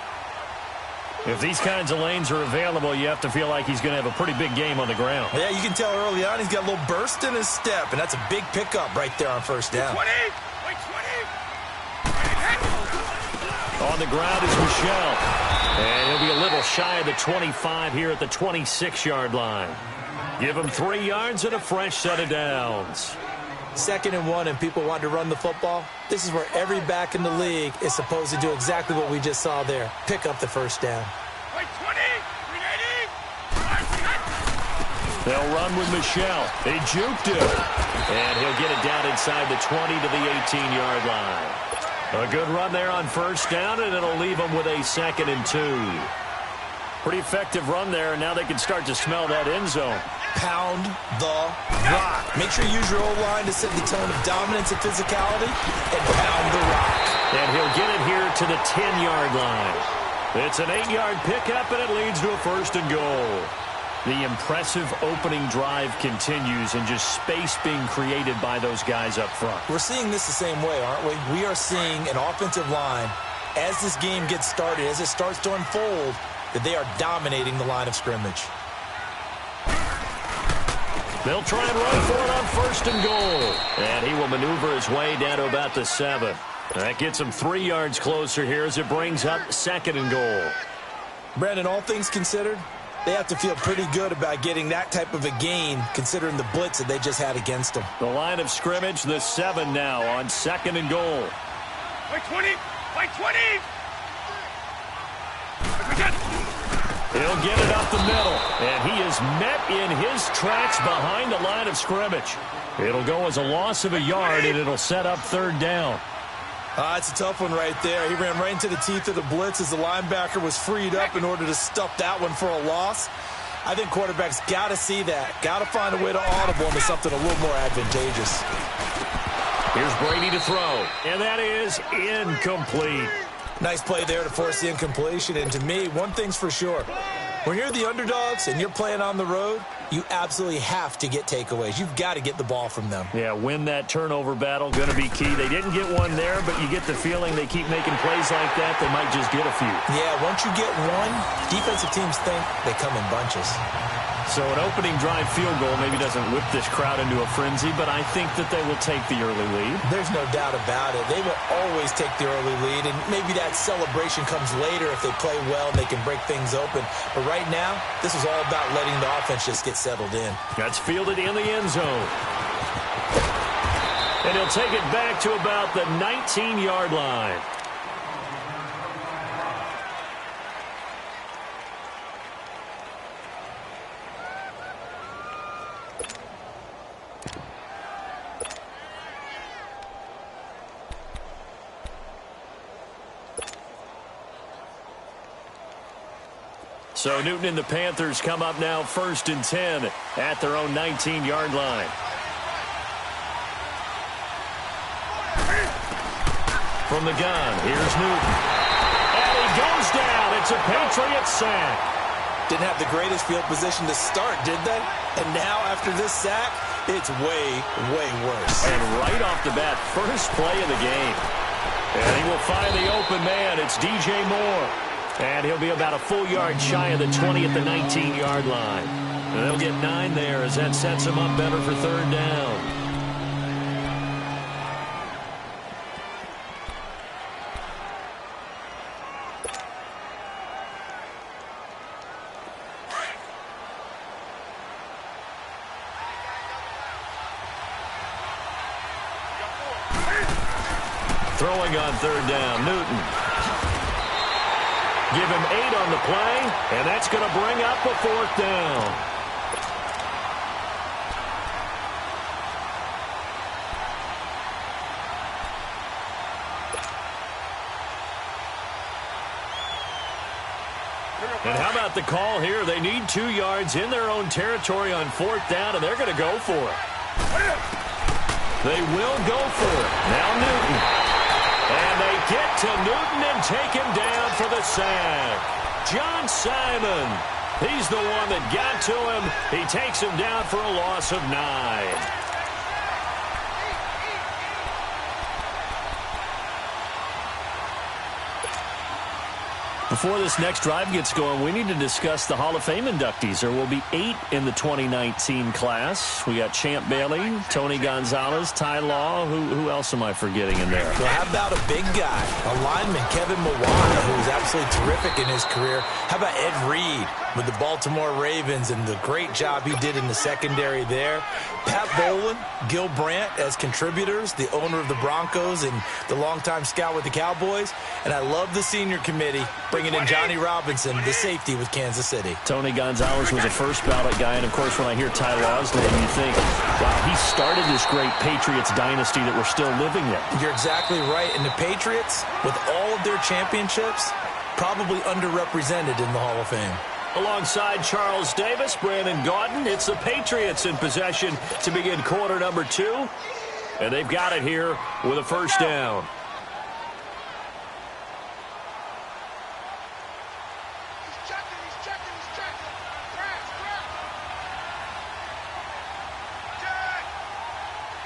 If these kinds of lanes are available, you have to feel like he's going to have a pretty big game on the ground. Yeah, you can tell early on he's got a little burst in his step, and that's a big pickup right there on 1st down. 20. Wait, 20. On the ground is Michel. And he'll be a little shy of the 25 here at the 26-yard line. Give him 3 yards and a fresh set of downs. 2nd and 1, and people want to run the football. This is where every back in the league is supposed to do exactly what we just saw there. Pick up the 1st down. Wait, 20. 380. They'll run with Michel. They juked him. And he'll get it down inside the 20 to the 18-yard line. A good run there on 1st down, and it'll leave them with a 2nd and 2. Pretty effective run there, and now they can start to smell that end zone. Pound the rock. Make sure you use your O-line to set the tone of dominance and physicality, and pound the rock. And he'll get it here to the 10-yard line. It's an 8-yard pickup, and it leads to a 1st and goal. The impressive opening drive continues, and just space being created by those guys up front. We're seeing this the same way, aren't we? We are seeing an offensive line, as this game gets started, as it starts to unfold, that they are dominating the line of scrimmage. They'll try and run for it on 1st and goal. And he will maneuver his way down to about the 7. That gets him 3 yards closer here as it brings up 2nd and goal. Brandon, all things considered, they have to feel pretty good about getting that type of a gain, considering the blitz that they just had against them. The line of scrimmage, the 7 now on 2nd and goal. Wait, 20. Wait, 20. He'll get it up the middle, and he is met in his tracks behind the line of scrimmage. It'll go as a loss of a yard, and it'll set up 3rd down. It's a tough one right there. He ran right into the teeth of the blitz as the linebacker was freed up in order to stuff that one for a loss. I think quarterbacks got to see that. Got to find a way to audible into something a little more advantageous. Here's Brady to throw, and that is incomplete. Nice play there to force the incompletion. And to me, one thing's for sure. When you're the underdogs and you're playing on the road, you absolutely have to get takeaways. You've got to get the ball from them. Yeah, win that turnover battle, going to be key. They didn't get one there, but you get the feeling they keep making plays like that, they might just get a few. Yeah, once you get one, defensive teams think they come in bunches. So an opening drive field goal maybe doesn't whip this crowd into a frenzy, but I think that they will take the early lead. There's no doubt about it. They will always take the early lead, and maybe that celebration comes later if they play well and they can break things open. But right now, this is all about letting the offense just get settled in. That's fielded in the end zone. And he'll take it back to about the 19-yard line. So Newton and the Panthers come up now 1st and 10 at their own 19-yard line. From the gun, here's Newton. And he goes down. It's a Patriot sack. Didn't have the greatest field position to start, did they? And now after this sack, it's way, way worse. And right off the bat, first play of the game. And he will find the open man. It's DJ Moore. And he'll be about a full yard shy of the 20 at the 19-yard line. And they'll get 9 there as that sets him up better for third down. Throwing on third down, Newton. Give him 8 on the play, and that's going to bring up a fourth down. And how about the call here? They need 2 yards in their own territory on fourth down, and they're going to go for it. They will go for it. Now Newton. And they get to Newton and take him down for the sack. John Simon. He's the one that got to him. He takes him down for a loss of 9. Before this next drive gets going, we need to discuss the Hall of Fame inductees. There will be 8 in the 2019 class. We got Champ Bailey, Tony Gonzalez, Ty Law. Who else am I forgetting in there? Well, how about a big guy, a lineman, Kevin Mawai, who was absolutely terrific in his career. How about Ed Reed with the Baltimore Ravens and the great job he did in the secondary there. Pat Bowlen, Gil Brandt as contributors, the owner of the Broncos and the longtime scout with the Cowboys. And I love the senior committee bringing in Johnny Robinson, the safety with Kansas City. Tony Gonzalez was a first ballot guy. And, of course, when I hear Ty Law's name, you think, wow, he started this great Patriots dynasty that we're still living in. You're exactly right. And the Patriots, with all of their championships, probably underrepresented in the Hall of Fame. Alongside Charles Davis, Brandon Gaudin, it's the Patriots in possession to begin quarter number 2. And they've got it here with a first down. He's checking. Crash.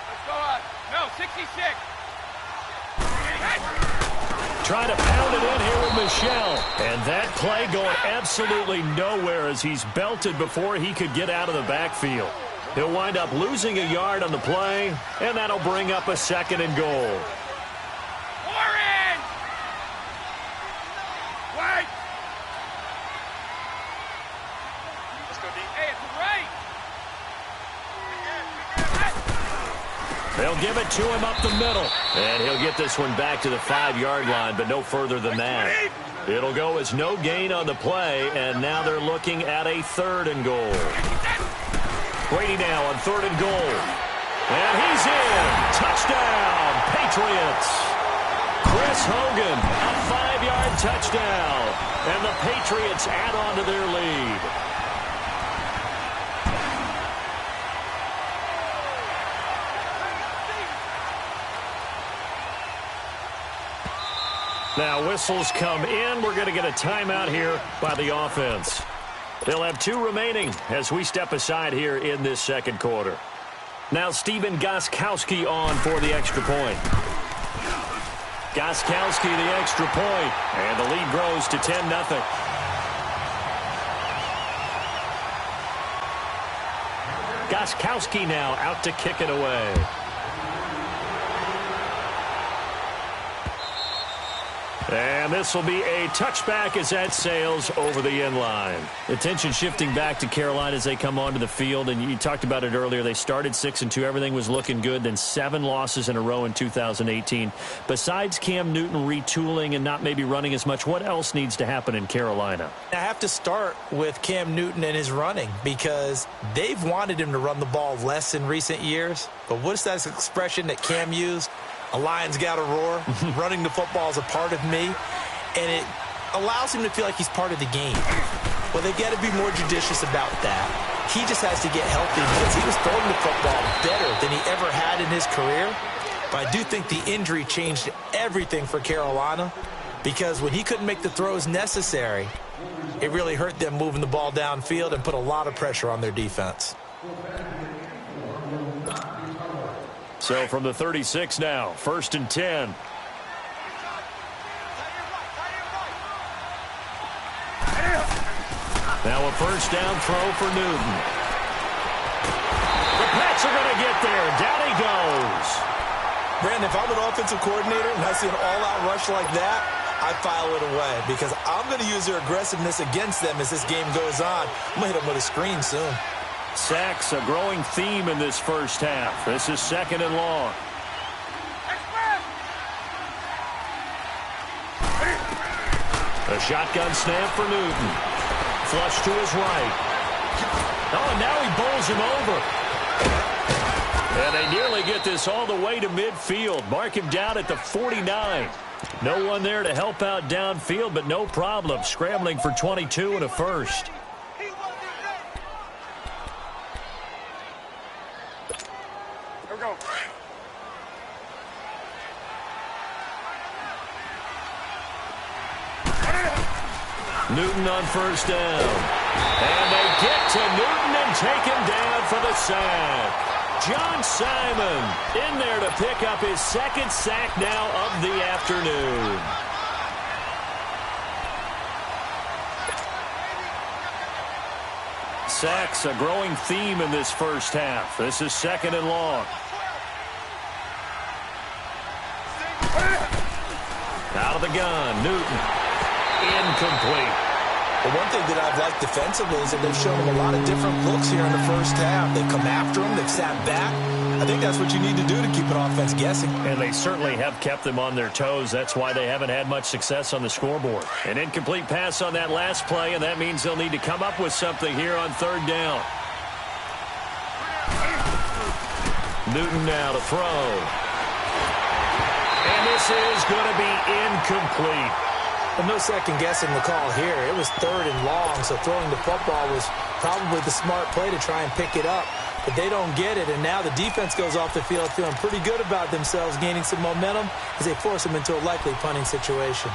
Let's go on. No, 66. Trying to pound it in here with Michel. And that play going absolutely nowhere as he's belted before he could get out of the backfield. He'll wind up losing a yard on the play, and that'll bring up a 2nd and goal. Warren! Wait! Let's go deep. Hey, it's right! They'll give it to him up the middle. And he'll get this one back to the 5-yard line, but no further than that. It'll go as no gain on the play, and now they're looking at a 3rd and goal. Brady now on 3rd and goal. And he's in. Touchdown, Patriots. Chris Hogan, a 5-yard touchdown. And the Patriots add on to their lead. Now whistles come in. We're going to get a timeout here by the offense. They'll have 2 remaining as we step aside here in this second quarter. Now Stephen Gostkowski on for the extra point. Gostkowski the extra point, and the lead grows to 10-0. Gostkowski now out to kick it away. And this will be a touchback as that sails over the end line. Attention shifting back to Carolina as they come onto the field. And you talked about it earlier. They started 6-2. Everything was looking good. Then 7 losses in a row in 2018. Besides Cam Newton retooling and not maybe running as much, what else needs to happen in Carolina? I have to start with Cam Newton and his running because they've wanted him to run the ball less in recent years. But what's that expression that Cam used? A lion's got to roar. Running the football is a part of me, and it allows him to feel like he's part of the game. Well, they've got to be more judicious about that. He just has to get healthy because he was throwing the football better than he ever had in his career. But I do think the injury changed everything for Carolina because when he couldn't make the throws necessary, it really hurt them moving the ball downfield and put a lot of pressure on their defense. So from the 36 now, 1st and 10. Now a first down throw for Newton. The Pats are going to get there. Down he goes. Brandon, if I'm an offensive coordinator and I see an all-out rush like that, I file it away because I'm going to use their aggressiveness against them as this game goes on. I'm going to hit them with a screen soon. Sacks, a growing theme in this first half. This is 2nd and long. A shotgun snap for Newton. Flush to his right. Oh, and now he bowls him over. And they nearly get this all the way to midfield. Mark him down at the 49. No one there to help out downfield, but no problem. Scrambling for 22 and a first. Here we go. Newton on first down. And they get to Newton and take him down for the sack. John Simon in there to pick up his 2nd sack now of the afternoon. Sacks, a growing theme in this first half. This is 2nd and long. Out of the gun, Newton. Incomplete. But one thing that I've liked defensively is that they've shown him a lot of different looks here in the first half. They've come after him. They've sat back. I think that's what you need to do to keep an offense guessing. And they certainly have kept them on their toes. That's why they haven't had much success on the scoreboard. An incomplete pass on that last play, and that means they'll need to come up with something here on 3rd down. Newton now to throw. And this is going to be incomplete. But no second guessing the call here. It was 3rd and long, so throwing the football was probably the smart play to try and pick it up. But they don't get it, and now the defense goes off the field feeling pretty good about themselves, gaining some momentum as they force them into a likely punting situation.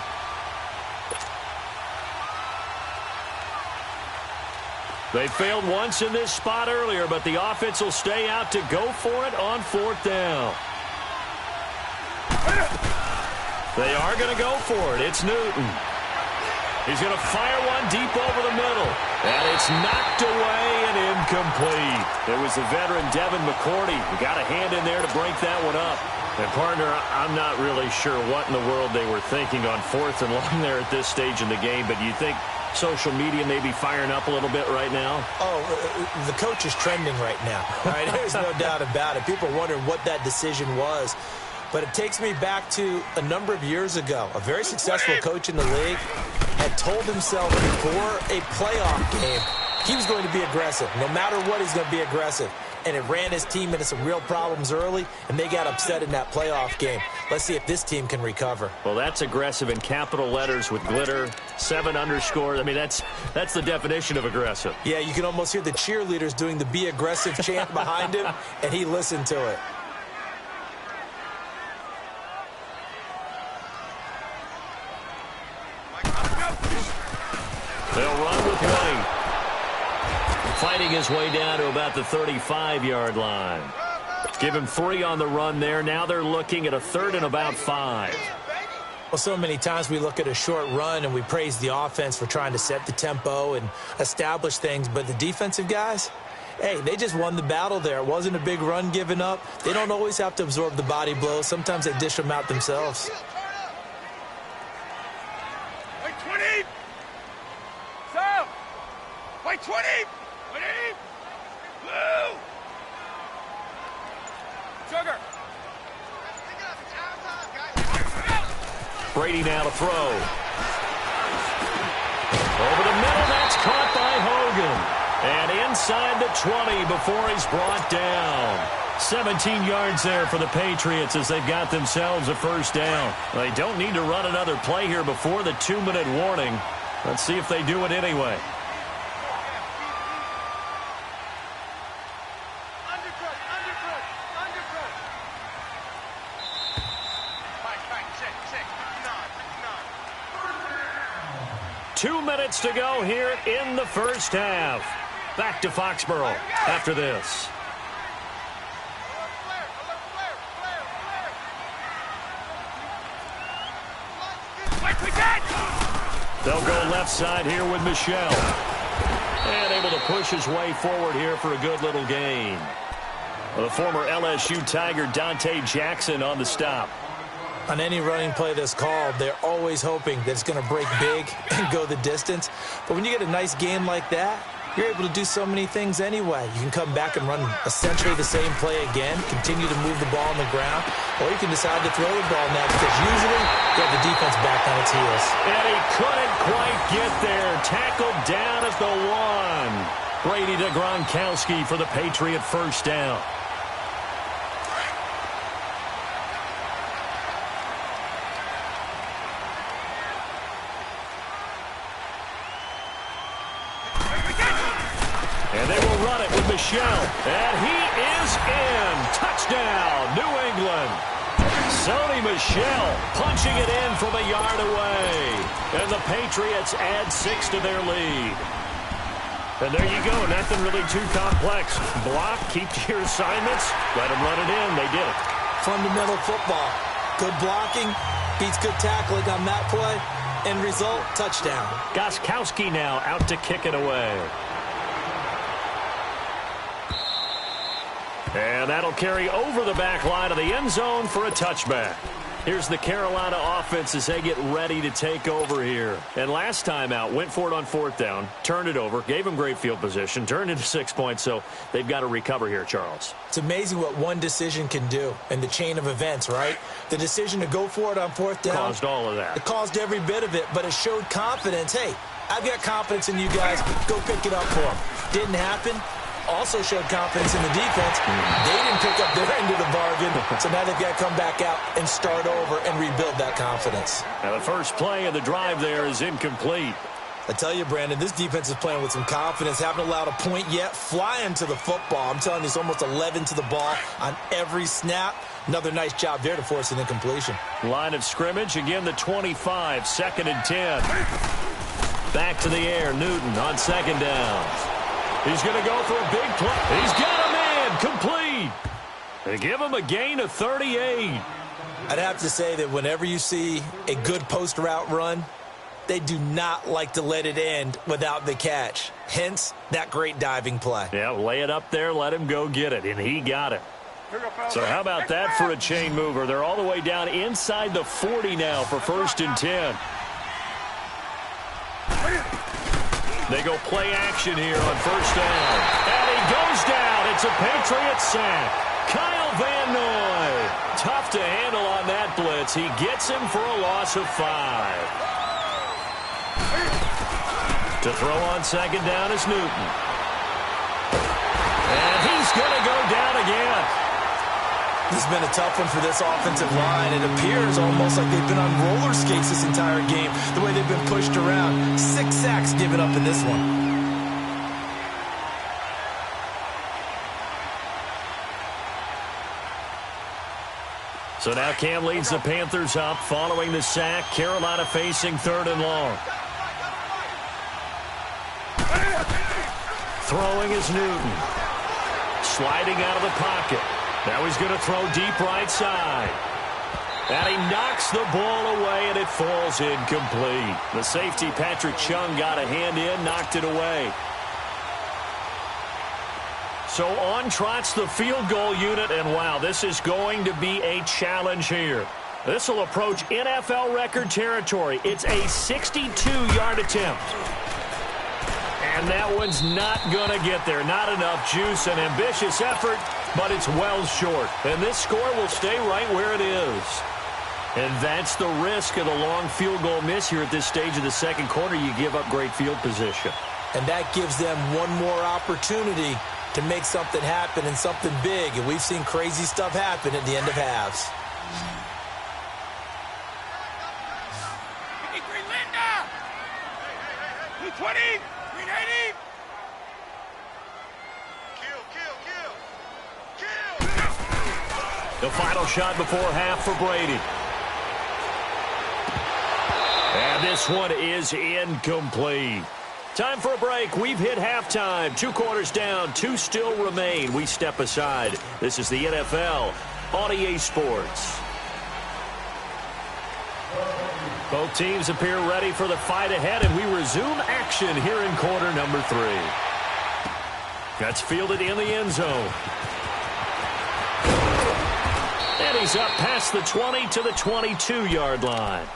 They failed once in this spot earlier, but the offense will stay out to go for it on 4th down. They are going to go for it. It's Newton. He's going to fire one deep over the middle. And it's knocked away and incomplete. It was the veteran Devin McCourty who got a hand in there to break that one up. And, partner, I'm not really sure what in the world they were thinking on 4th and long there at this stage in the game. But do you think social media may be firing up a little bit right now? Oh, the coach is trending right now. Right? There's no doubt about it. People are wondering what that decision was. But it takes me back to a number of years ago. A very successful coach in the league had told himself before a playoff game he was going to be aggressive. No matter what, he's going to be aggressive. And it ran his team into some real problems early, and they got upset in that playoff game. Let's see if this team can recover. Well, that's aggressive in capital letters with glitter, 7 underscores. I mean, that's the definition of aggressive. Yeah, you can almost hear the cheerleaders doing the be aggressive chant behind him, and he listened to it. They'll run with White. Fighting his way down to about the 35-yard line. Give him 3 on the run there. Now they're looking at a 3rd and about 5. Well, so many times we look at a short run and we praise the offense for trying to set the tempo and establish things. But the defensive guys, hey, they just won the battle there. It wasn't a big run given up. They don't always have to absorb the body blows. Sometimes they dish them out themselves. Wait, 20! So! Wait, 20! 20! Blue! Sugar! Brady now to throw. Over the middle, that's caught by Hogan. And inside the 20 before he's brought down. 17 yards there for the Patriots as they've got themselves a first down. They don't need to run another play here before the 2-minute warning. Let's see if they do it anyway. Undercut. 2 minutes to go here in the first half. Back to Foxborough after this. They'll go left side here with Michelle. And able to push his way forward here for a good little gain. The former LSU Tiger Dante Jackson on the stop. On any running play that's called, they're always hoping that it's going to break big and go the distance. But when you get a nice game like that, you're able to do so many things anyway. You can come back and run essentially the same play again, continue to move the ball on the ground, or you can decide to throw the ball next because usually you have the defense back on its heels. And he couldn't quite get there. Tackled down at the 1. Brady to Gronkowski for the Patriot first down. And they will run it with Michel. And he is in. Touchdown, New England. Sony Michel punching it in from a yard away. And the Patriots add 6 to their lead. And there you go. Nothing really too complex. Block, keep to your assignments. Let them run it in. They did it. Fundamental football. Good blocking beats good tackling on that play. End result, touchdown. Gostkowski now out to kick it away. And that'll carry over the back line of the end zone for a touchback. Here's the Carolina offense as they get ready to take over here. And last time out, went for it on 4th down, turned it over, gave them great field position, turned into 6 points, so they've got to recover here, Charles. It's amazing what one decision can do in the chain of events, right? The decision to go for it on 4th down. Caused all of that. It caused every bit of it, but it showed confidence. Hey, I've got confidence in you guys. Go pick it up for them. Didn't happen. Also showed confidence in the defense. They didn't pick up their end of the bargain, so now they've got to come back out and start over and rebuild that confidence. Now the first play of the drive there is incomplete. I tell you, Brandon, this defense is playing with some confidence. Haven't allowed a point yet. Flying to the football. I'm telling you, it's almost 11 to the ball on every snap. Another nice job there to force an incompletion. Line of scrimmage, again the 25, 2nd and 10. Back to the air, Newton on 2nd down. He's going to go for a big play. He's got a man complete. They give him a gain of 38. I'd have to say that whenever you see a good post route run, they do not like to let it end without the catch. Hence, that great diving play. Yeah, lay it up there, let him go get it, and he got it. So how about that for a chain mover? They're all the way down inside the 40 now for 1st and 10. They go play action here on 1st down. And he goes down. It's a Patriot sack. Kyle Van Noy. Tough to handle on that blitz. He gets him for a loss of 5. To throw on 2nd down is Newton. And he's going to go down again. This has been a tough one for this offensive line. It appears almost like they've been on roller skates this entire game, the way they've been pushed around. 6 sacks given up in this one. So now Cam leads the Panthers up following the sack. Carolina facing 3rd and long. Throwing is Newton. Sliding out of the pocket. Now he's going to throw deep right side. And he knocks the ball away, and it falls incomplete. The safety, Patrick Chung, got a hand in, knocked it away. So on trots the field goal unit, and wow, this is going to be a challenge here. This will approach NFL record territory. It's a 62-yard attempt. And that one's not going to get there. Not enough juice, an ambitious effort, but it's well short. And this score will stay right where it is. And that's the risk of the long field goal miss here at this stage of the 2nd quarter. You give up great field position. And that gives them one more opportunity to make something happen and something big. And we've seen crazy stuff happen at the end of halves. Green Linda! 220! Green 80! The final shot before half for Brady. And this one is incomplete. Time for a break. We've hit halftime. 2 quarters down. 2 still remain. We step aside. This is the NFL on EA Sports. Both teams appear ready for the fight ahead, and we resume action here in quarter number 3. That's fielded in the end zone. And he's up past the 20 to the 22-yard line.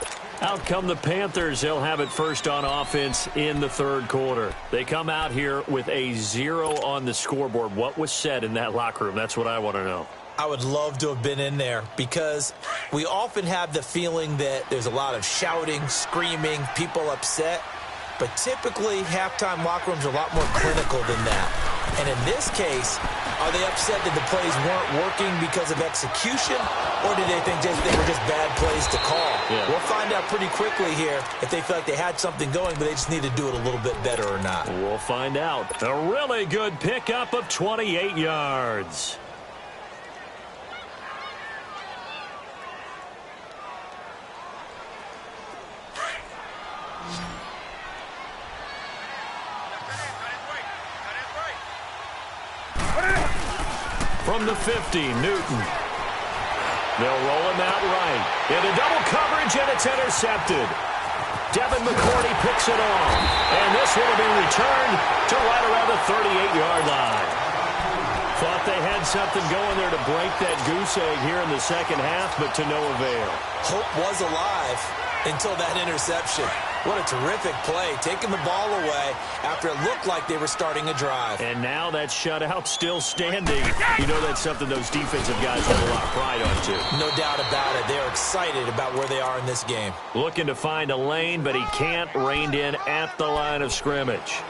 Out come the Panthers. They'll have it first on offense in the third quarter. They come out here with a 0 on the scoreboard. What was said in that locker room? That's what I want to know. I would love to have been in there because we often have the feeling that there's a lot of shouting, screaming, people upset. But typically, halftime locker rooms are a lot more clinical than that. And in this case, are they upset that the plays weren't working because of execution, or do they think they were just bad plays to call? Yeah. We'll find out pretty quickly here if they feel like they had something going, but they just need to do it a little bit better or not. We'll find out. A really good pickup of 28 yards. From the 50, Newton. They'll roll him out right. Into double coverage, and it's intercepted. Devin McCourty picks it off. And this will be returned to right around the 38-yard line. Thought they had something going there to break that goose egg here in the second half, but to no avail. Hope was alive until that interception. What a terrific play, taking the ball away after it looked like they were starting a drive. And now that shutout still standing. You know that's something those defensive guys have a lot of pride on, too. No doubt about it. They're excited about where they are in this game. Looking to find a lane, but he can't, reined in at the line of scrimmage.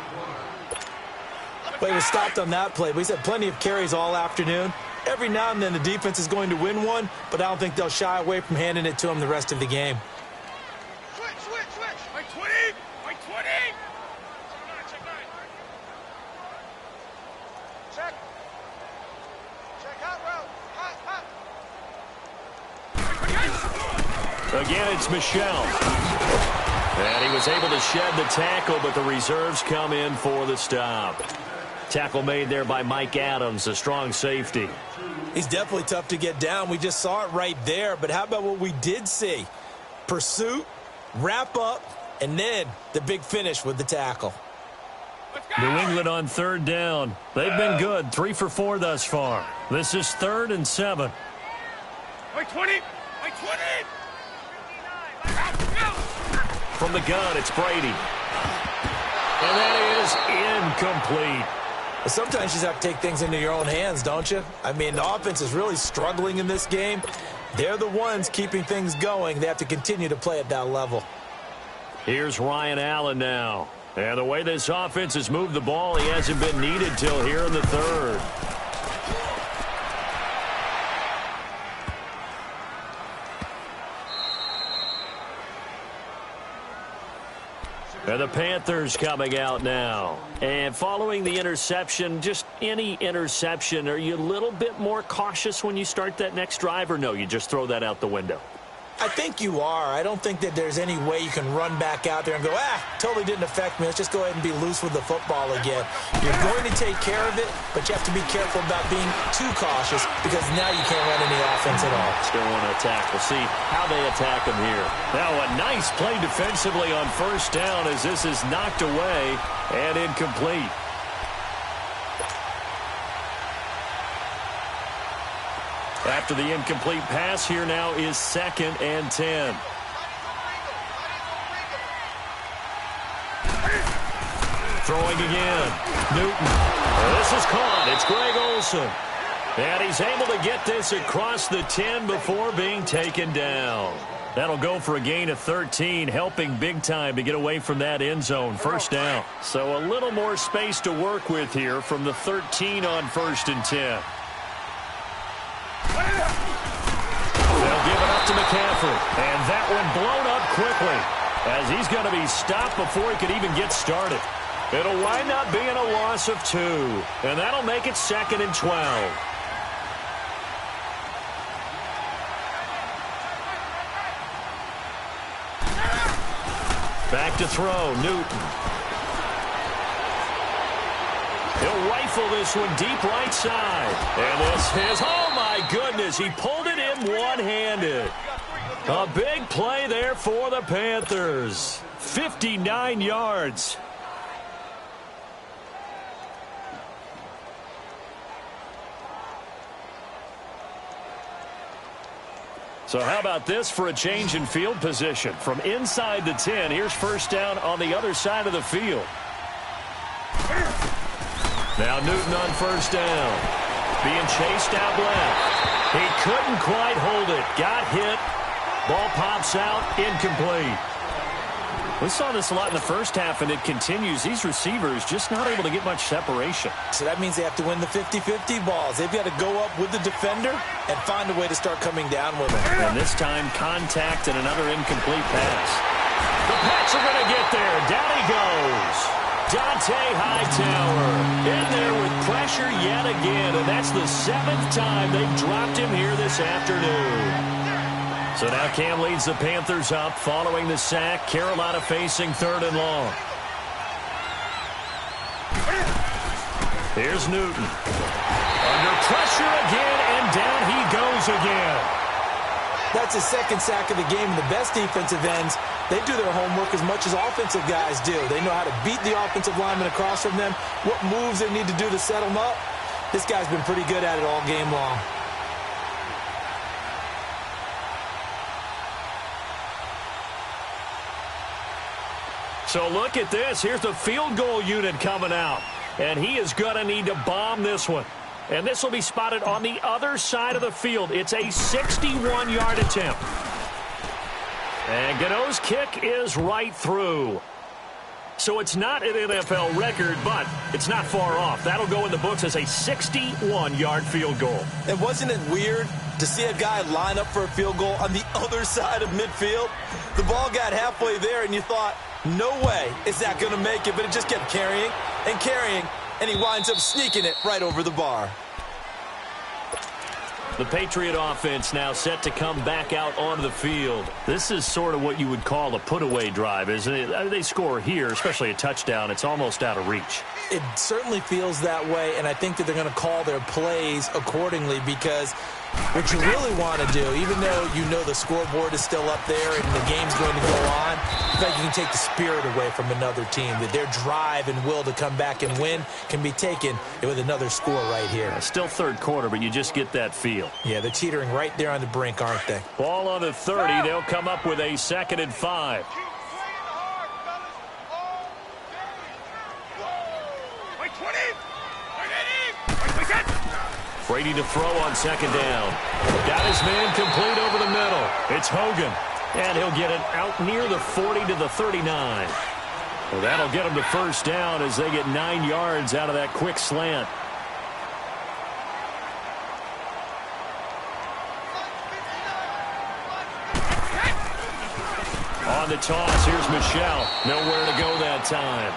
But he was stopped on that play. But he's had plenty of carries all afternoon. Every now and then the defense is going to win one, but I don't think they'll shy away from handing it to him the rest of the game. Again, it's Michel. And he was able to shed the tackle, but the reserves come in for the stop. Tackle made there by Mike Adams, a strong safety. He's definitely tough to get down. We just saw it right there. But how about what we did see? Pursuit, wrap up, and then the big finish with the tackle. New England on third down. They've been good, 3 for 4 thus far. This is 3rd and 7. Wait, 20! Wait, 20! From the gun, it's Brady. And that is incomplete. Sometimes you just have to take things into your own hands, don't you? I mean, the offense is really struggling in this game. They're the ones keeping things going. They have to continue to play at that level. Here's Ryan Allen now. And the way this offense has moved the ball, he hasn't been needed till here in the third. And the Panthers coming out now. And following the interception, just any interception, are you a little bit more cautious when you start that next drive, or no, you just throw that out the window? I think you are. I don't think that there's any way you can run back out there and go, totally didn't affect me. Let's just go ahead and be loose with the football again. You're going to take care of it, but you have to be careful about being too cautious because now you can't run any offense at all. Still want to attack. We'll see how they attack him here. Now a nice play defensively on first down as this is knocked away and incomplete. After the incomplete pass, here now is 2nd and 10. Throwing again. Newton. This is caught. It's Greg Olsen. And he's able to get this across the 10 before being taken down. That'll go for a gain of 13, helping big time to get away from that end zone. First down. So a little more space to work with here from the 13 on 1st and 10. They'll give it up to McCaffrey. And that one blown up quickly as he's going to be stopped before he could even get started. It'll wind up being a loss of 2. And that'll make it 2nd and 12. Back to throw, Newton. He'll rifle this one deep right side. And this is, oh my goodness, he pulled it in him one-handed. A big play there for the Panthers. 59 yards. So how about this for a change in field position? From inside the 10, here's first down on the other side of the field. Now Newton on first down. Being chased out left. He couldn't quite hold it. Got hit. Ball pops out. Incomplete. We saw this a lot in the first half, and it continues. These receivers just not able to get much separation. So that means they have to win the 50-50 balls. They've got to go up with the defender and find a way to start coming down with him. And this time, contact and another incomplete pass. The Pats are going to get there. Down he goes. Dante Hightower in there with pressure yet again, and that's the 7th time they've dropped him here this afternoon. So now Cam leads the Panthers up following the sack. Carolina facing 3rd and long. Here's Newton. Under pressure again, and down he goes again. That's his 2nd sack of the game. The best defensive ends, they do their homework as much as offensive guys do. They know how to beat the offensive lineman across from them, what moves they need to do to set them up. This guy's been pretty good at it all game long. So look at this. Here's the field goal unit coming out. And he is going to need to bomb this one. And this will be spotted on the other side of the field. It's a 61-yard attempt. And Gano's kick is right through. So it's not an NFL record, but it's not far off. That'll go in the books as a 61-yard field goal. And wasn't it weird to see a guy line up for a field goal on the other side of midfield? The ball got halfway there, and you thought, no way is that going to make it, but it just kept carrying and carrying, and he winds up sneaking it right over the bar. The Patriot offense now set to come back out onto the field. This is sort of what you would call a put-away drive, isn't it? They score here, especially a touchdown. It's almost out of reach. It certainly feels that way, and I think that they're going to call their plays accordingly, because what you really want to do, even though you know the scoreboard is still up there and the game's going to go on, I think you can take the spirit away from another team, that their drive and will to come back and win can be taken with another score right here. Still 3rd quarter, but you just get that feel. Yeah, they're teetering right there on the brink, aren't they? Ball on the 30. They'll come up with a 2nd and 5. Brady to throw on 2nd down. Got his man complete over the middle. It's Hogan. And he'll get it out near the 40 to the 39. Well, that'll get him to first down as they get 9 yards out of that quick slant. On the toss, here's Michel. Nowhere to go that time.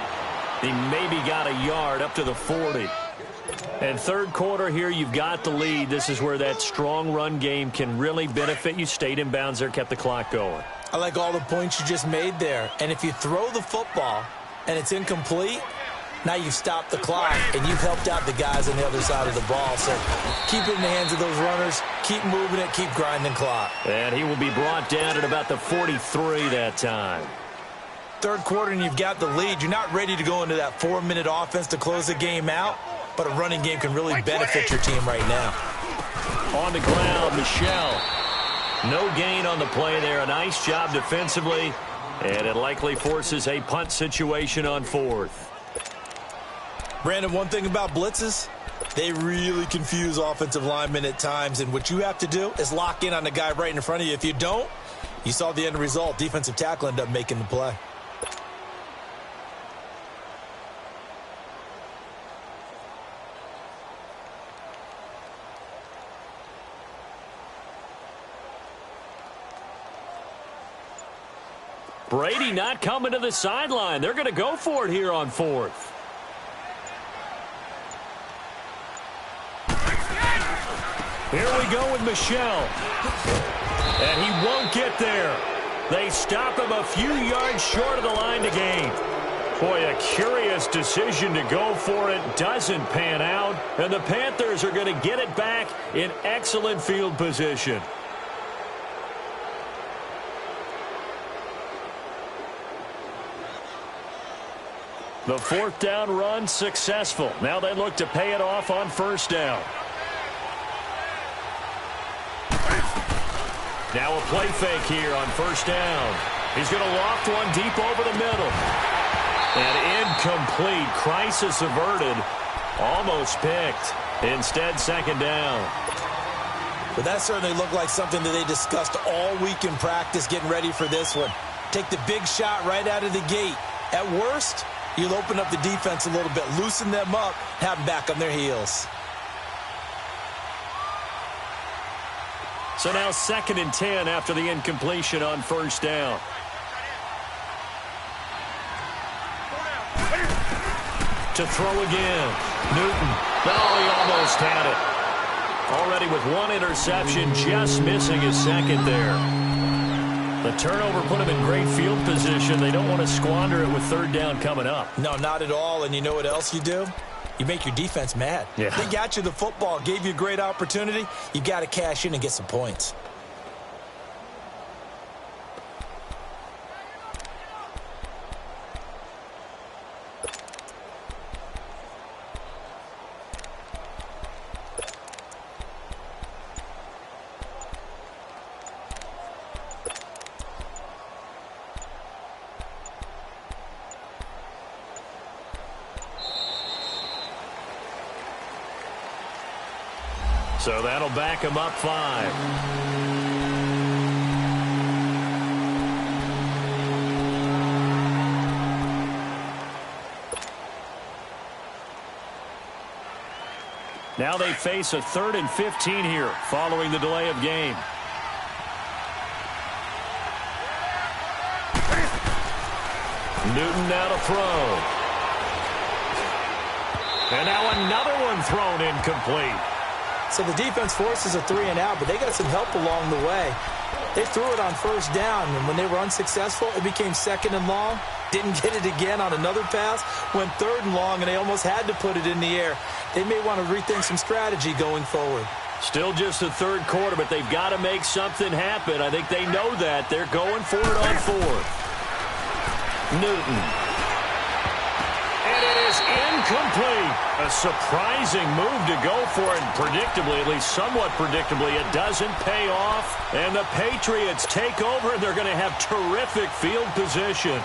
He maybe got a yard up to the 40. And 3rd quarter here, you've got the lead. This is where that strong run game can really benefit you. Stayed in bounds there, kept the clock going. I like all the points you just made there. And if you throw the football and it's incomplete, now you've stopped the clock and you've helped out the guys on the other side of the ball. So keep it in the hands of those runners. Keep moving it. Keep grinding clock. And he will be brought down at about the 43 that time. 3rd quarter and you've got the lead. You're not ready to go into that 4-minute offense to close the game out. But a running game can really benefit your team right now. On the ground, Michel. No gain on the play there. A nice job defensively. And it likely forces a punt situation on 4th. Brandon, one thing about blitzes, they really confuse offensive linemen at times. And what you have to do is lock in on the guy right in front of you. If you don't, you saw the end result. Defensive tackle ended up making the play. Brady not coming to the sideline. They're going to go for it here on 4th. Here we go with Michel. And he won't get there. They stop him a few yards short of the line to gain. Boy, a curious decision to go for it. Doesn't pan out. And the Panthers are going to get it back in excellent field position. The fourth down run successful. Now they look to pay it off on first down. Now a play fake here on first down. He's going to loft one deep over the middle. And incomplete. Crisis averted. Almost picked. Instead, second down. But that certainly looked like something that they discussed all week in practice getting ready for this one. Take the big shot right out of the gate. At worst, you'll open up the defense a little bit, loosen them up, have them back on their heels. So now 2nd and 10 after the incompletion on first down. To throw again. Newton. Oh, he almost had it. Already with one interception, just missing his second there. The turnover put him in great field position. They don't want to squander it with third down coming up. No, not at all. And you know what else you do? You make your defense mad. Yeah. They got you the football, gave you a great opportunity. You got to cash in and get some points. So that'll back him up 5. Now they face a 3rd and 15 here following the delay of game. Newton now to throw. And now another one thrown incomplete. So the defense forces a 3-and-out, but they got some help along the way. They threw it on first down, and when they were unsuccessful, it became 2nd and long. Didn't get it again on another pass. Went 3rd and long, and they almost had to put it in the air. They may want to rethink some strategy going forward. Still just the 3rd quarter, but they've got to make something happen. I think they know that. They're going for it on 4th. Newton. And it is incomplete. A surprising move to go for it. Predictably, at least somewhat predictably, it doesn't pay off. And the Patriots take over, and they're going to have terrific field position.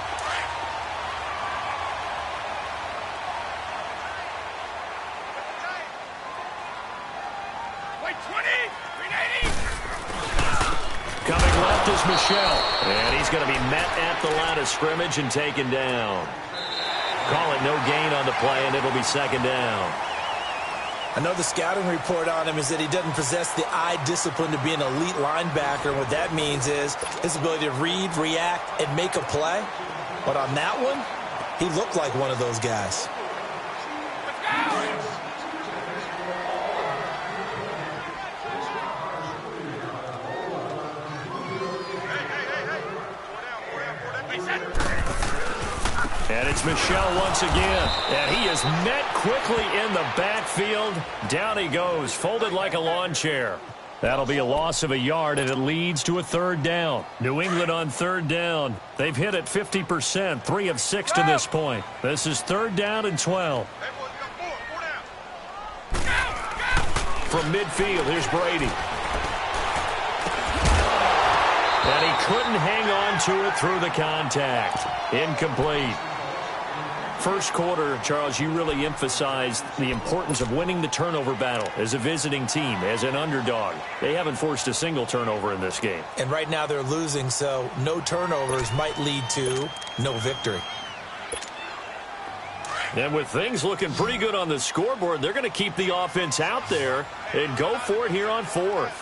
Coming left is Michelle. And he's going to be met at the line of scrimmage and taken down. Call it no gain on the play, and it'll be 2nd down. I know the scouting report on him is that he doesn't possess the eye discipline to be an elite linebacker. And what that means is his ability to read, react, and make a play. But on that one, he looked like one of those guys. And it's Michelle once again. And he is met quickly in the backfield. Down he goes, folded like a lawn chair. That'll be a loss of a yard, and it leads to a 3rd down. New England on 3rd down. They've hit it 50%, 3 of 6 to this point. This is 3rd down and 12. From midfield, here's Brady. And he couldn't hang on to it through the contact. Incomplete. First quarter, Charles, you really emphasized the importance of winning the turnover battle as a visiting team, as an underdog. They haven't forced a single turnover in this game. And right now they're losing, so no turnovers might lead to no victory. And with things looking pretty good on the scoreboard, they're going to keep the offense out there and go for it here on 4th.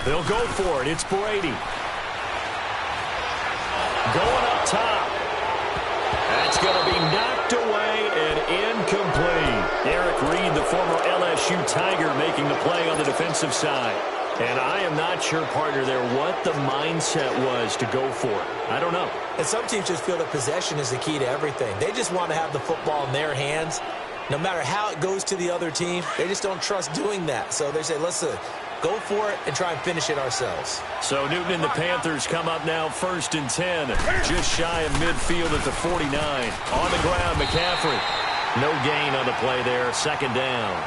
They'll go for it. It's Brady. Going up top. That's going to be knocked away and incomplete. Eric Reed, the former LSU Tiger, making the play on the defensive side. And I am not sure, partner, there what the mindset was to go for it. I don't know. And some teams just feel that possession is the key to everything. They just want to have the football in their hands. No matter how it goes to the other team, they just don't trust doing that. So they say, listen, Go for it and try and finish it ourselves. So Newton and the Panthers come up now 1st and 10. Just shy of midfield at the 49. On the ground, McCaffrey. No gain on the play there. 2nd down.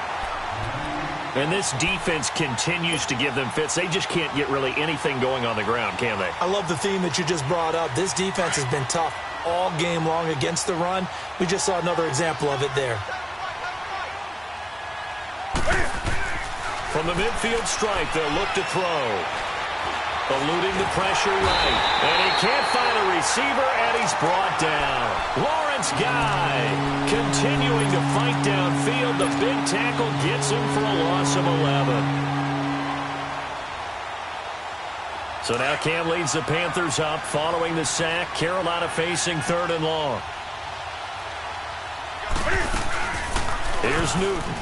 And this defense continues to give them fits. They just can't get really anything going on the ground, can they? I love the theme that you just brought up. This defense has been tough all game long against the run. We just saw another example of it there. From the midfield stripe, they'll look to throw. Eluding the pressure right. And he can't find a receiver, and he's brought down. Lawrence Guy continuing to fight downfield. The big tackle gets him for a loss of 11. So now Cam leads the Panthers up following the sack. Carolina facing 3rd and long. Here's Newton.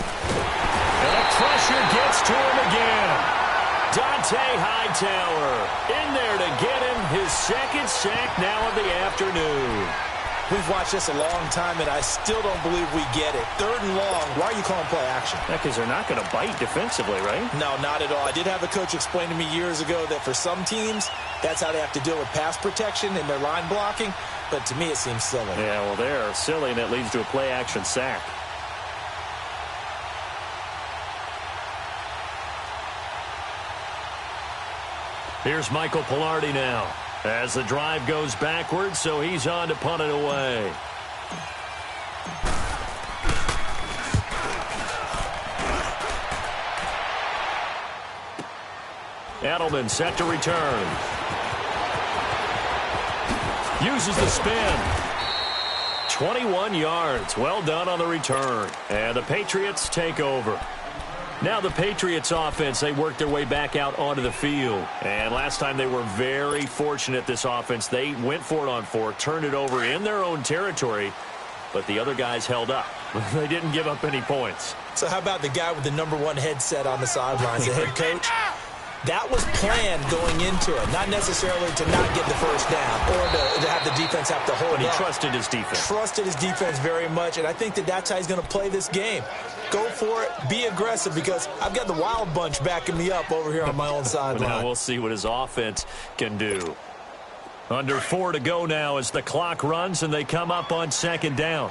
And the pressure gets to him again. Dante Hightower in there to get him his 2nd sack now of the afternoon. We've watched this a long time, and I still don't believe we get it. 3rd and long. Why are you calling play action? Because they're not going to bite defensively, right? No, not at all. I did have a coach explain to me years ago that for some teams, that's how they have to deal with pass protection and their line blocking. But to me, it seems silly. Yeah, well, they're silly, and it leads to a play action sack. Here's Michael Pilardi now as the drive goes backwards, so he's on to punt it away. Edelman set to return. Uses the spin. 21 yards. Well done on the return. And the Patriots take over. Now the Patriots offense, they worked their way back out onto the field. And last time they were very fortunate, this offense. They went for it on 4, turned it over in their own territory, but the other guys held up. They didn't give up any points. So how about the guy with the #1 headset on the sidelines, the head coach? That was planned going into it, not necessarily to not get the first down or to have the defense have to hold But he up. trusted his defense. Trusted his defense very much, and I think that that's how he's going to play this game. Go for it, be aggressive, because I've got the wild bunch backing me up over here on my own sideline. Now we'll see what his offense can do. Under 4 to go now as the clock runs, and they come up on 2nd down.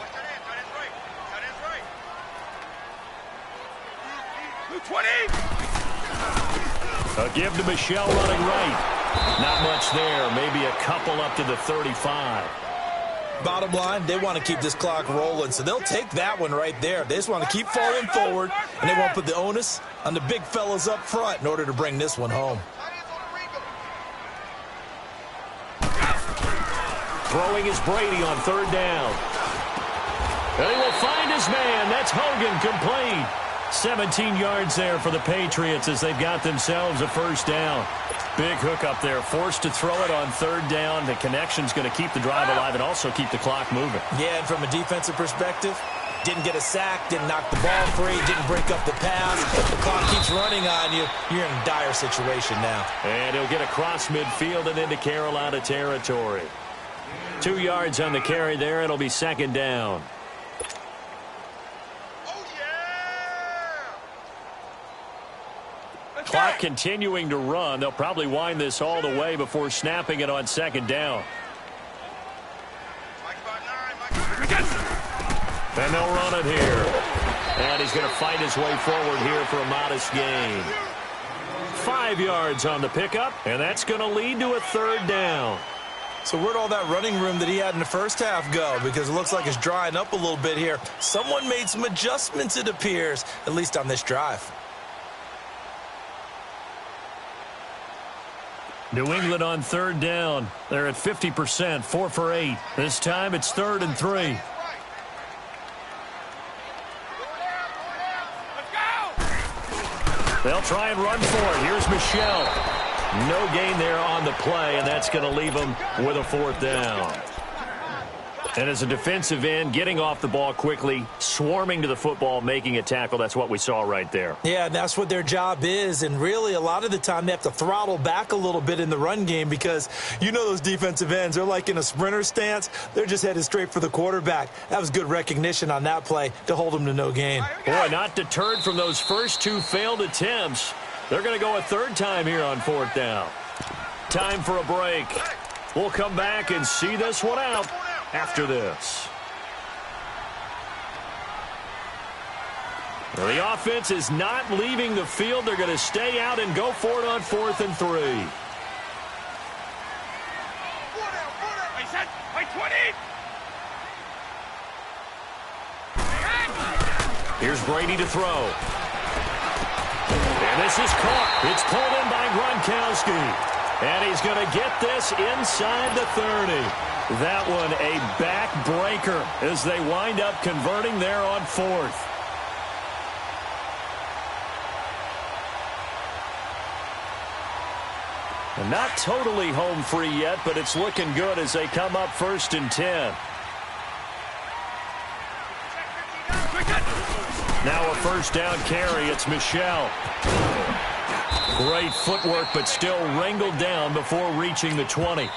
A give to Michelle running right. Not much there. Maybe a couple up to the 35. Bottom line, they want to keep this clock rolling, so they'll take that one right there. They just want to keep falling forward, and they won't put the onus on the big fellas up front in order to bring this one home. Throwing is Brady on 3rd down. And he will find his man. That's Hogan, complete. 17 yards there for the Patriots as they've got themselves a 1st down. Big hook up there, forced to throw it on 3rd down. The connection's going to keep the drive alive and also keep the clock moving. Yeah, and from a defensive perspective, didn't get a sack, didn't knock the ball free, didn't break up the pass. If the clock keeps running on you, you're in a dire situation now. And he'll get across midfield and into Carolina territory. 2 yards on the carry there. It'll be 2nd down. Clock continuing to run. They'll probably wind this all the way before snapping it on 2nd down. And they'll run it here. And he's going to fight his way forward here for a modest gain. 5 yards on the pickup, and that's going to lead to a 3rd down. So where'd all that running room that he had in the first half go? Because it looks like it's drying up a little bit here. Someone made some adjustments, it appears, at least on this drive. New England on 3rd down. They're at 50%, 4 for 8. This time it's 3rd and 3. They'll try and run for it. Here's Michelle. No gain there on the play, and that's going to leave them with a 4th down. And as a defensive end, getting off the ball quickly, swarming to the football, making a tackle, that's what we saw right there. Yeah, and that's what their job is. And really, a lot of the time, they have to throttle back a little bit in the run game because you know those defensive ends, they're like in a sprinter stance. They're just headed straight for the quarterback. That was good recognition on that play to hold them to no gain. Boy, not deterred from those first 2 failed attempts. They're going to go a third time here on 4th down. Time for a break. We'll come back and see this one out after this. Well, the offense is not leaving the field. They're going to stay out and go for it on 4th and 3. Here's Brady to throw. And this is caught. It's pulled in by Gronkowski. And he's going to get this inside the 30. That one a backbreaker as they wind up converting there on 4th. And not totally home free yet, but it's looking good as they come up 1st and 10. Now a first down carry. It's Michel. Great footwork, but still wrangled down before reaching the 20.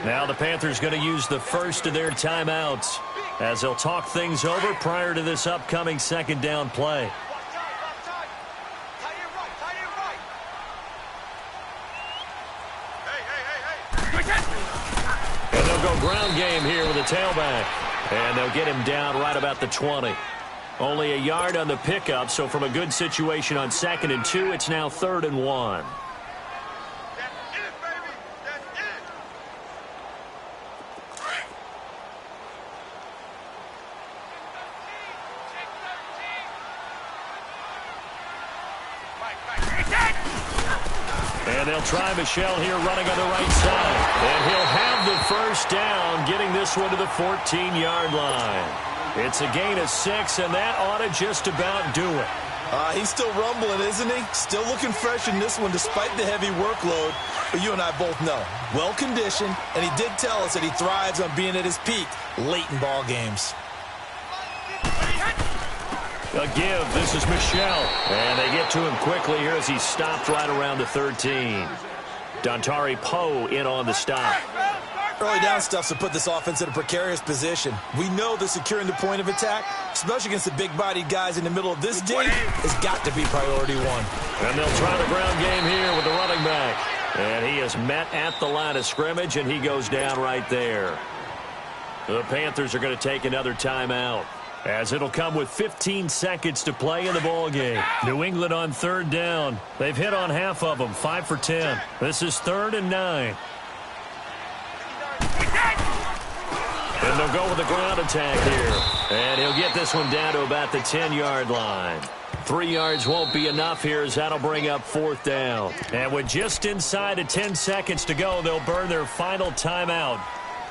Now the Panthers going to use the first of their timeouts as they'll talk things over prior to this upcoming 2nd down play. And they'll go ground game here with a tailback. And they'll get him down right about the 20. Only a yard on the pickup, so from a good situation on 2nd and 2, it's now 3rd and 1. That's it, baby. That's it. And they'll try Michel here running on the right side. And he'll have the first down, getting this one to the 14-yard line. It's a gain of 6, and that ought to just about do it. He's still rumbling, isn't he? Still looking fresh in this one despite the heavy workload. But you and I both know, well-conditioned, and he did tell us that he thrives on being at his peak late in ball games. A give. This is Michel. And they get to him quickly here as he stopped right around the 13. Dontari Poe in on the stop. Early down stuff to put this offense in a precarious position. We know that securing the point of attack, especially against the big-bodied guys in the middle of this dig, has got to be priority one. And they'll try the ground game here with the running back. And he is met at the line of scrimmage, and he goes down right there. The Panthers are going to take another timeout, as it'll come with 15 seconds to play in the ball game. New England on 3rd down. They've hit on half of them, 5 for 10. This is 3rd and 9. And they'll go with the ground attack here. And he'll get this one down to about the 10-yard line. 3 yards won't be enough here as that'll bring up 4th down. And with just inside of 10 seconds to go, they'll burn their final timeout.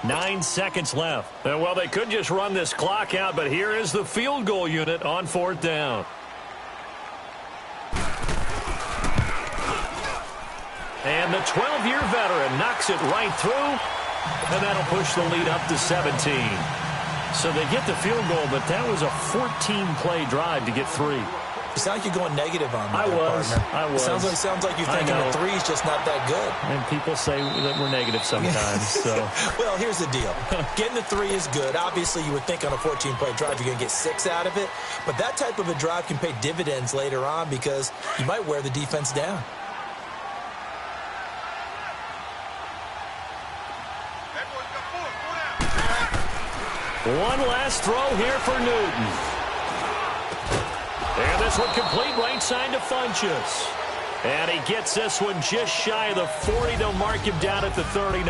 9 seconds left. And well, they could just run this clock out, but here is the field goal unit on 4th down. And the 12-year veteran knocks it right through. And that'll push the lead up to 17. So they get the field goal, but that was a 14-play drive to get 3. You sound like you're going negative on me. I was. Sounds like you're thinking the 3's just not that good. And people say that we're negative sometimes. So. Well, here's the deal. Getting the 3 is good. Obviously, you would think on a 14-play drive you're going to get 6 out of it. But that type of a drive can pay dividends later on because you might wear the defense down. One last throw here for Newton. And this one complete right side to Funchess. And he gets this one just shy of the 40. They'll mark him down at the 39.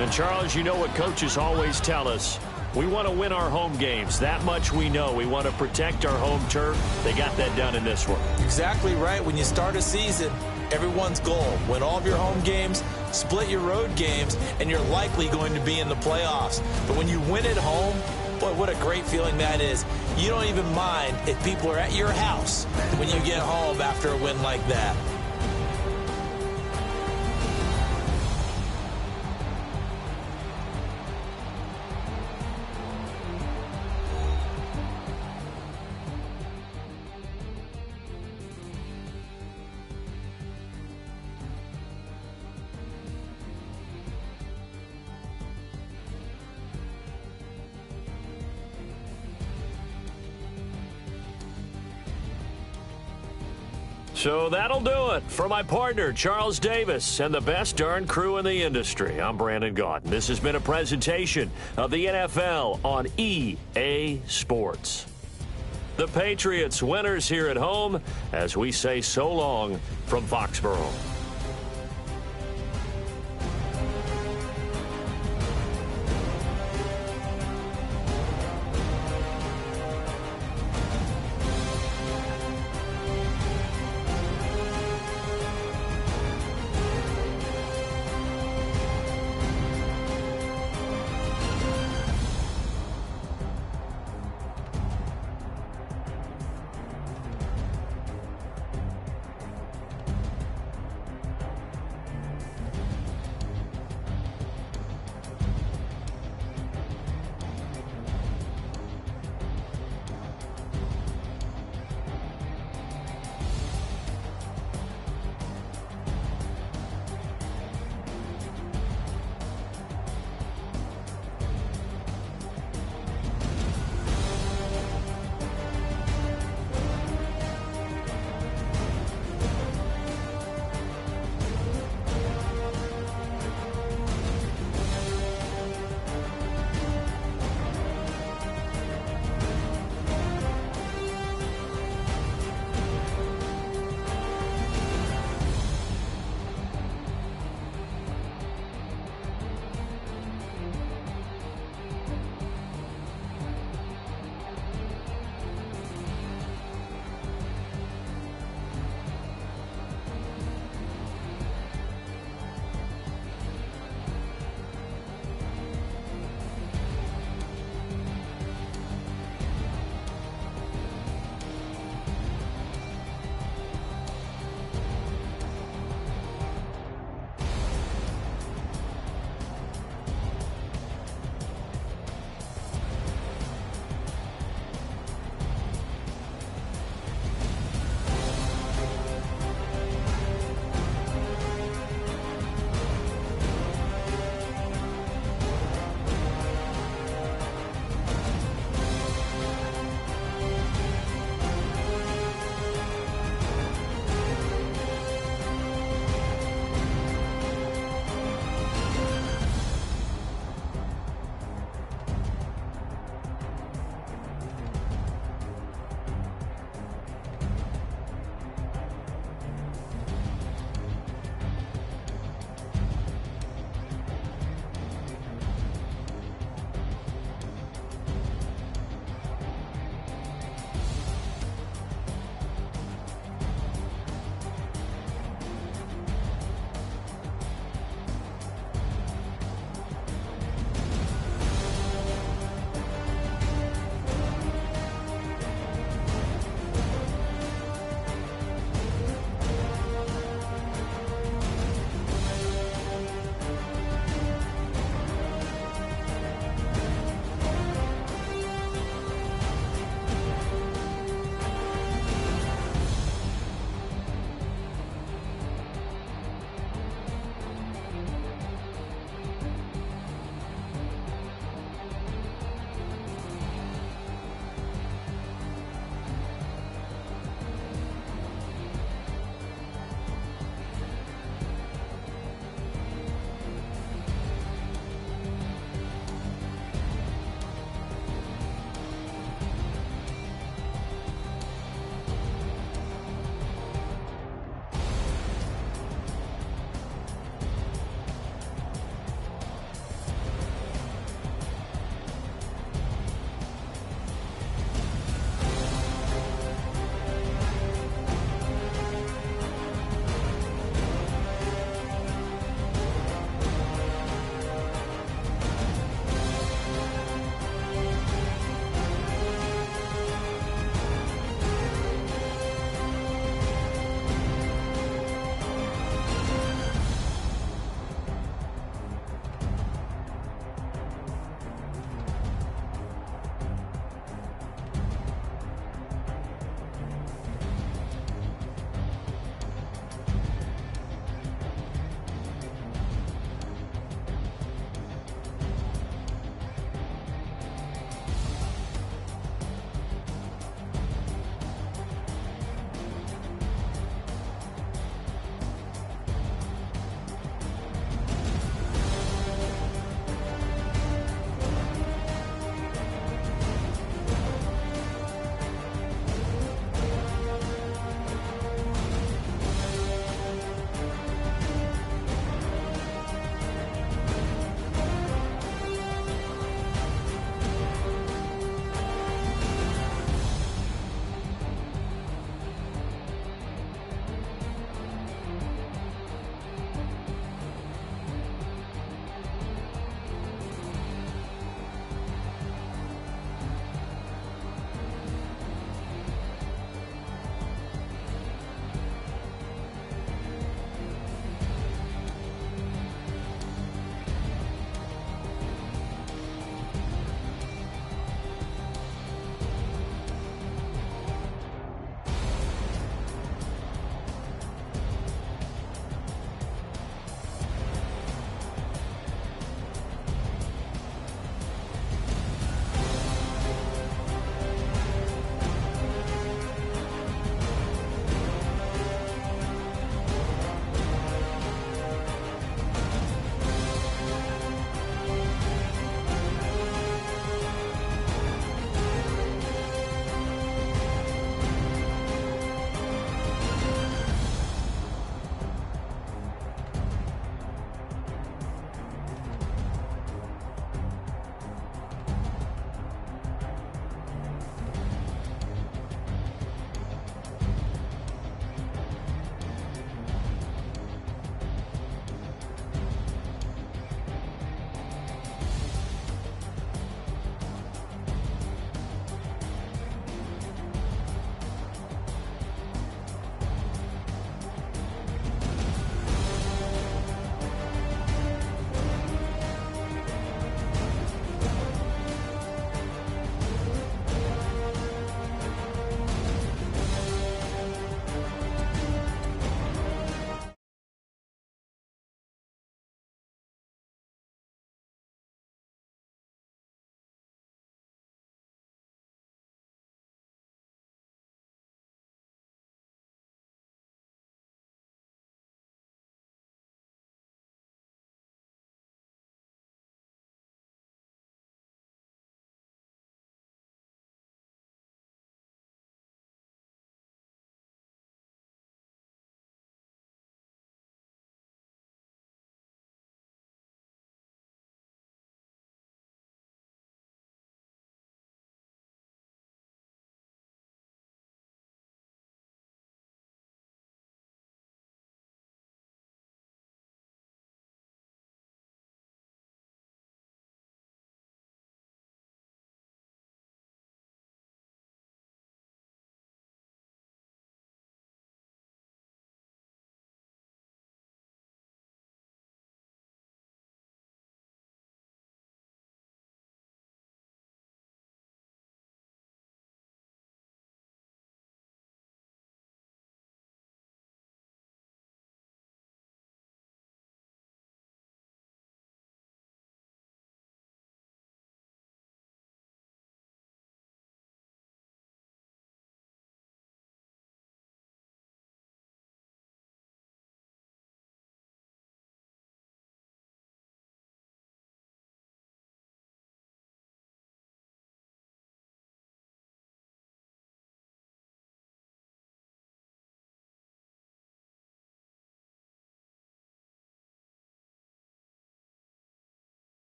And, Charles, you know what coaches always tell us. We want to win our home games. That much we know. We want to protect our home turf. They got that done in this one. Exactly right. When you start a season, everyone's goal, win all of your home games, split your road games, and you're likely going to be in the playoffs. But when you win at home, boy, what a great feeling that is. You don't even mind if people are at your house when you get home after a win like that. So that'll do it. For my partner, Charles Davis, and the best darn crew in the industry, I'm Brandon Gaudin. This has been a presentation of the NFL on EA Sports. The Patriots winners here at home as we say so long from Foxborough.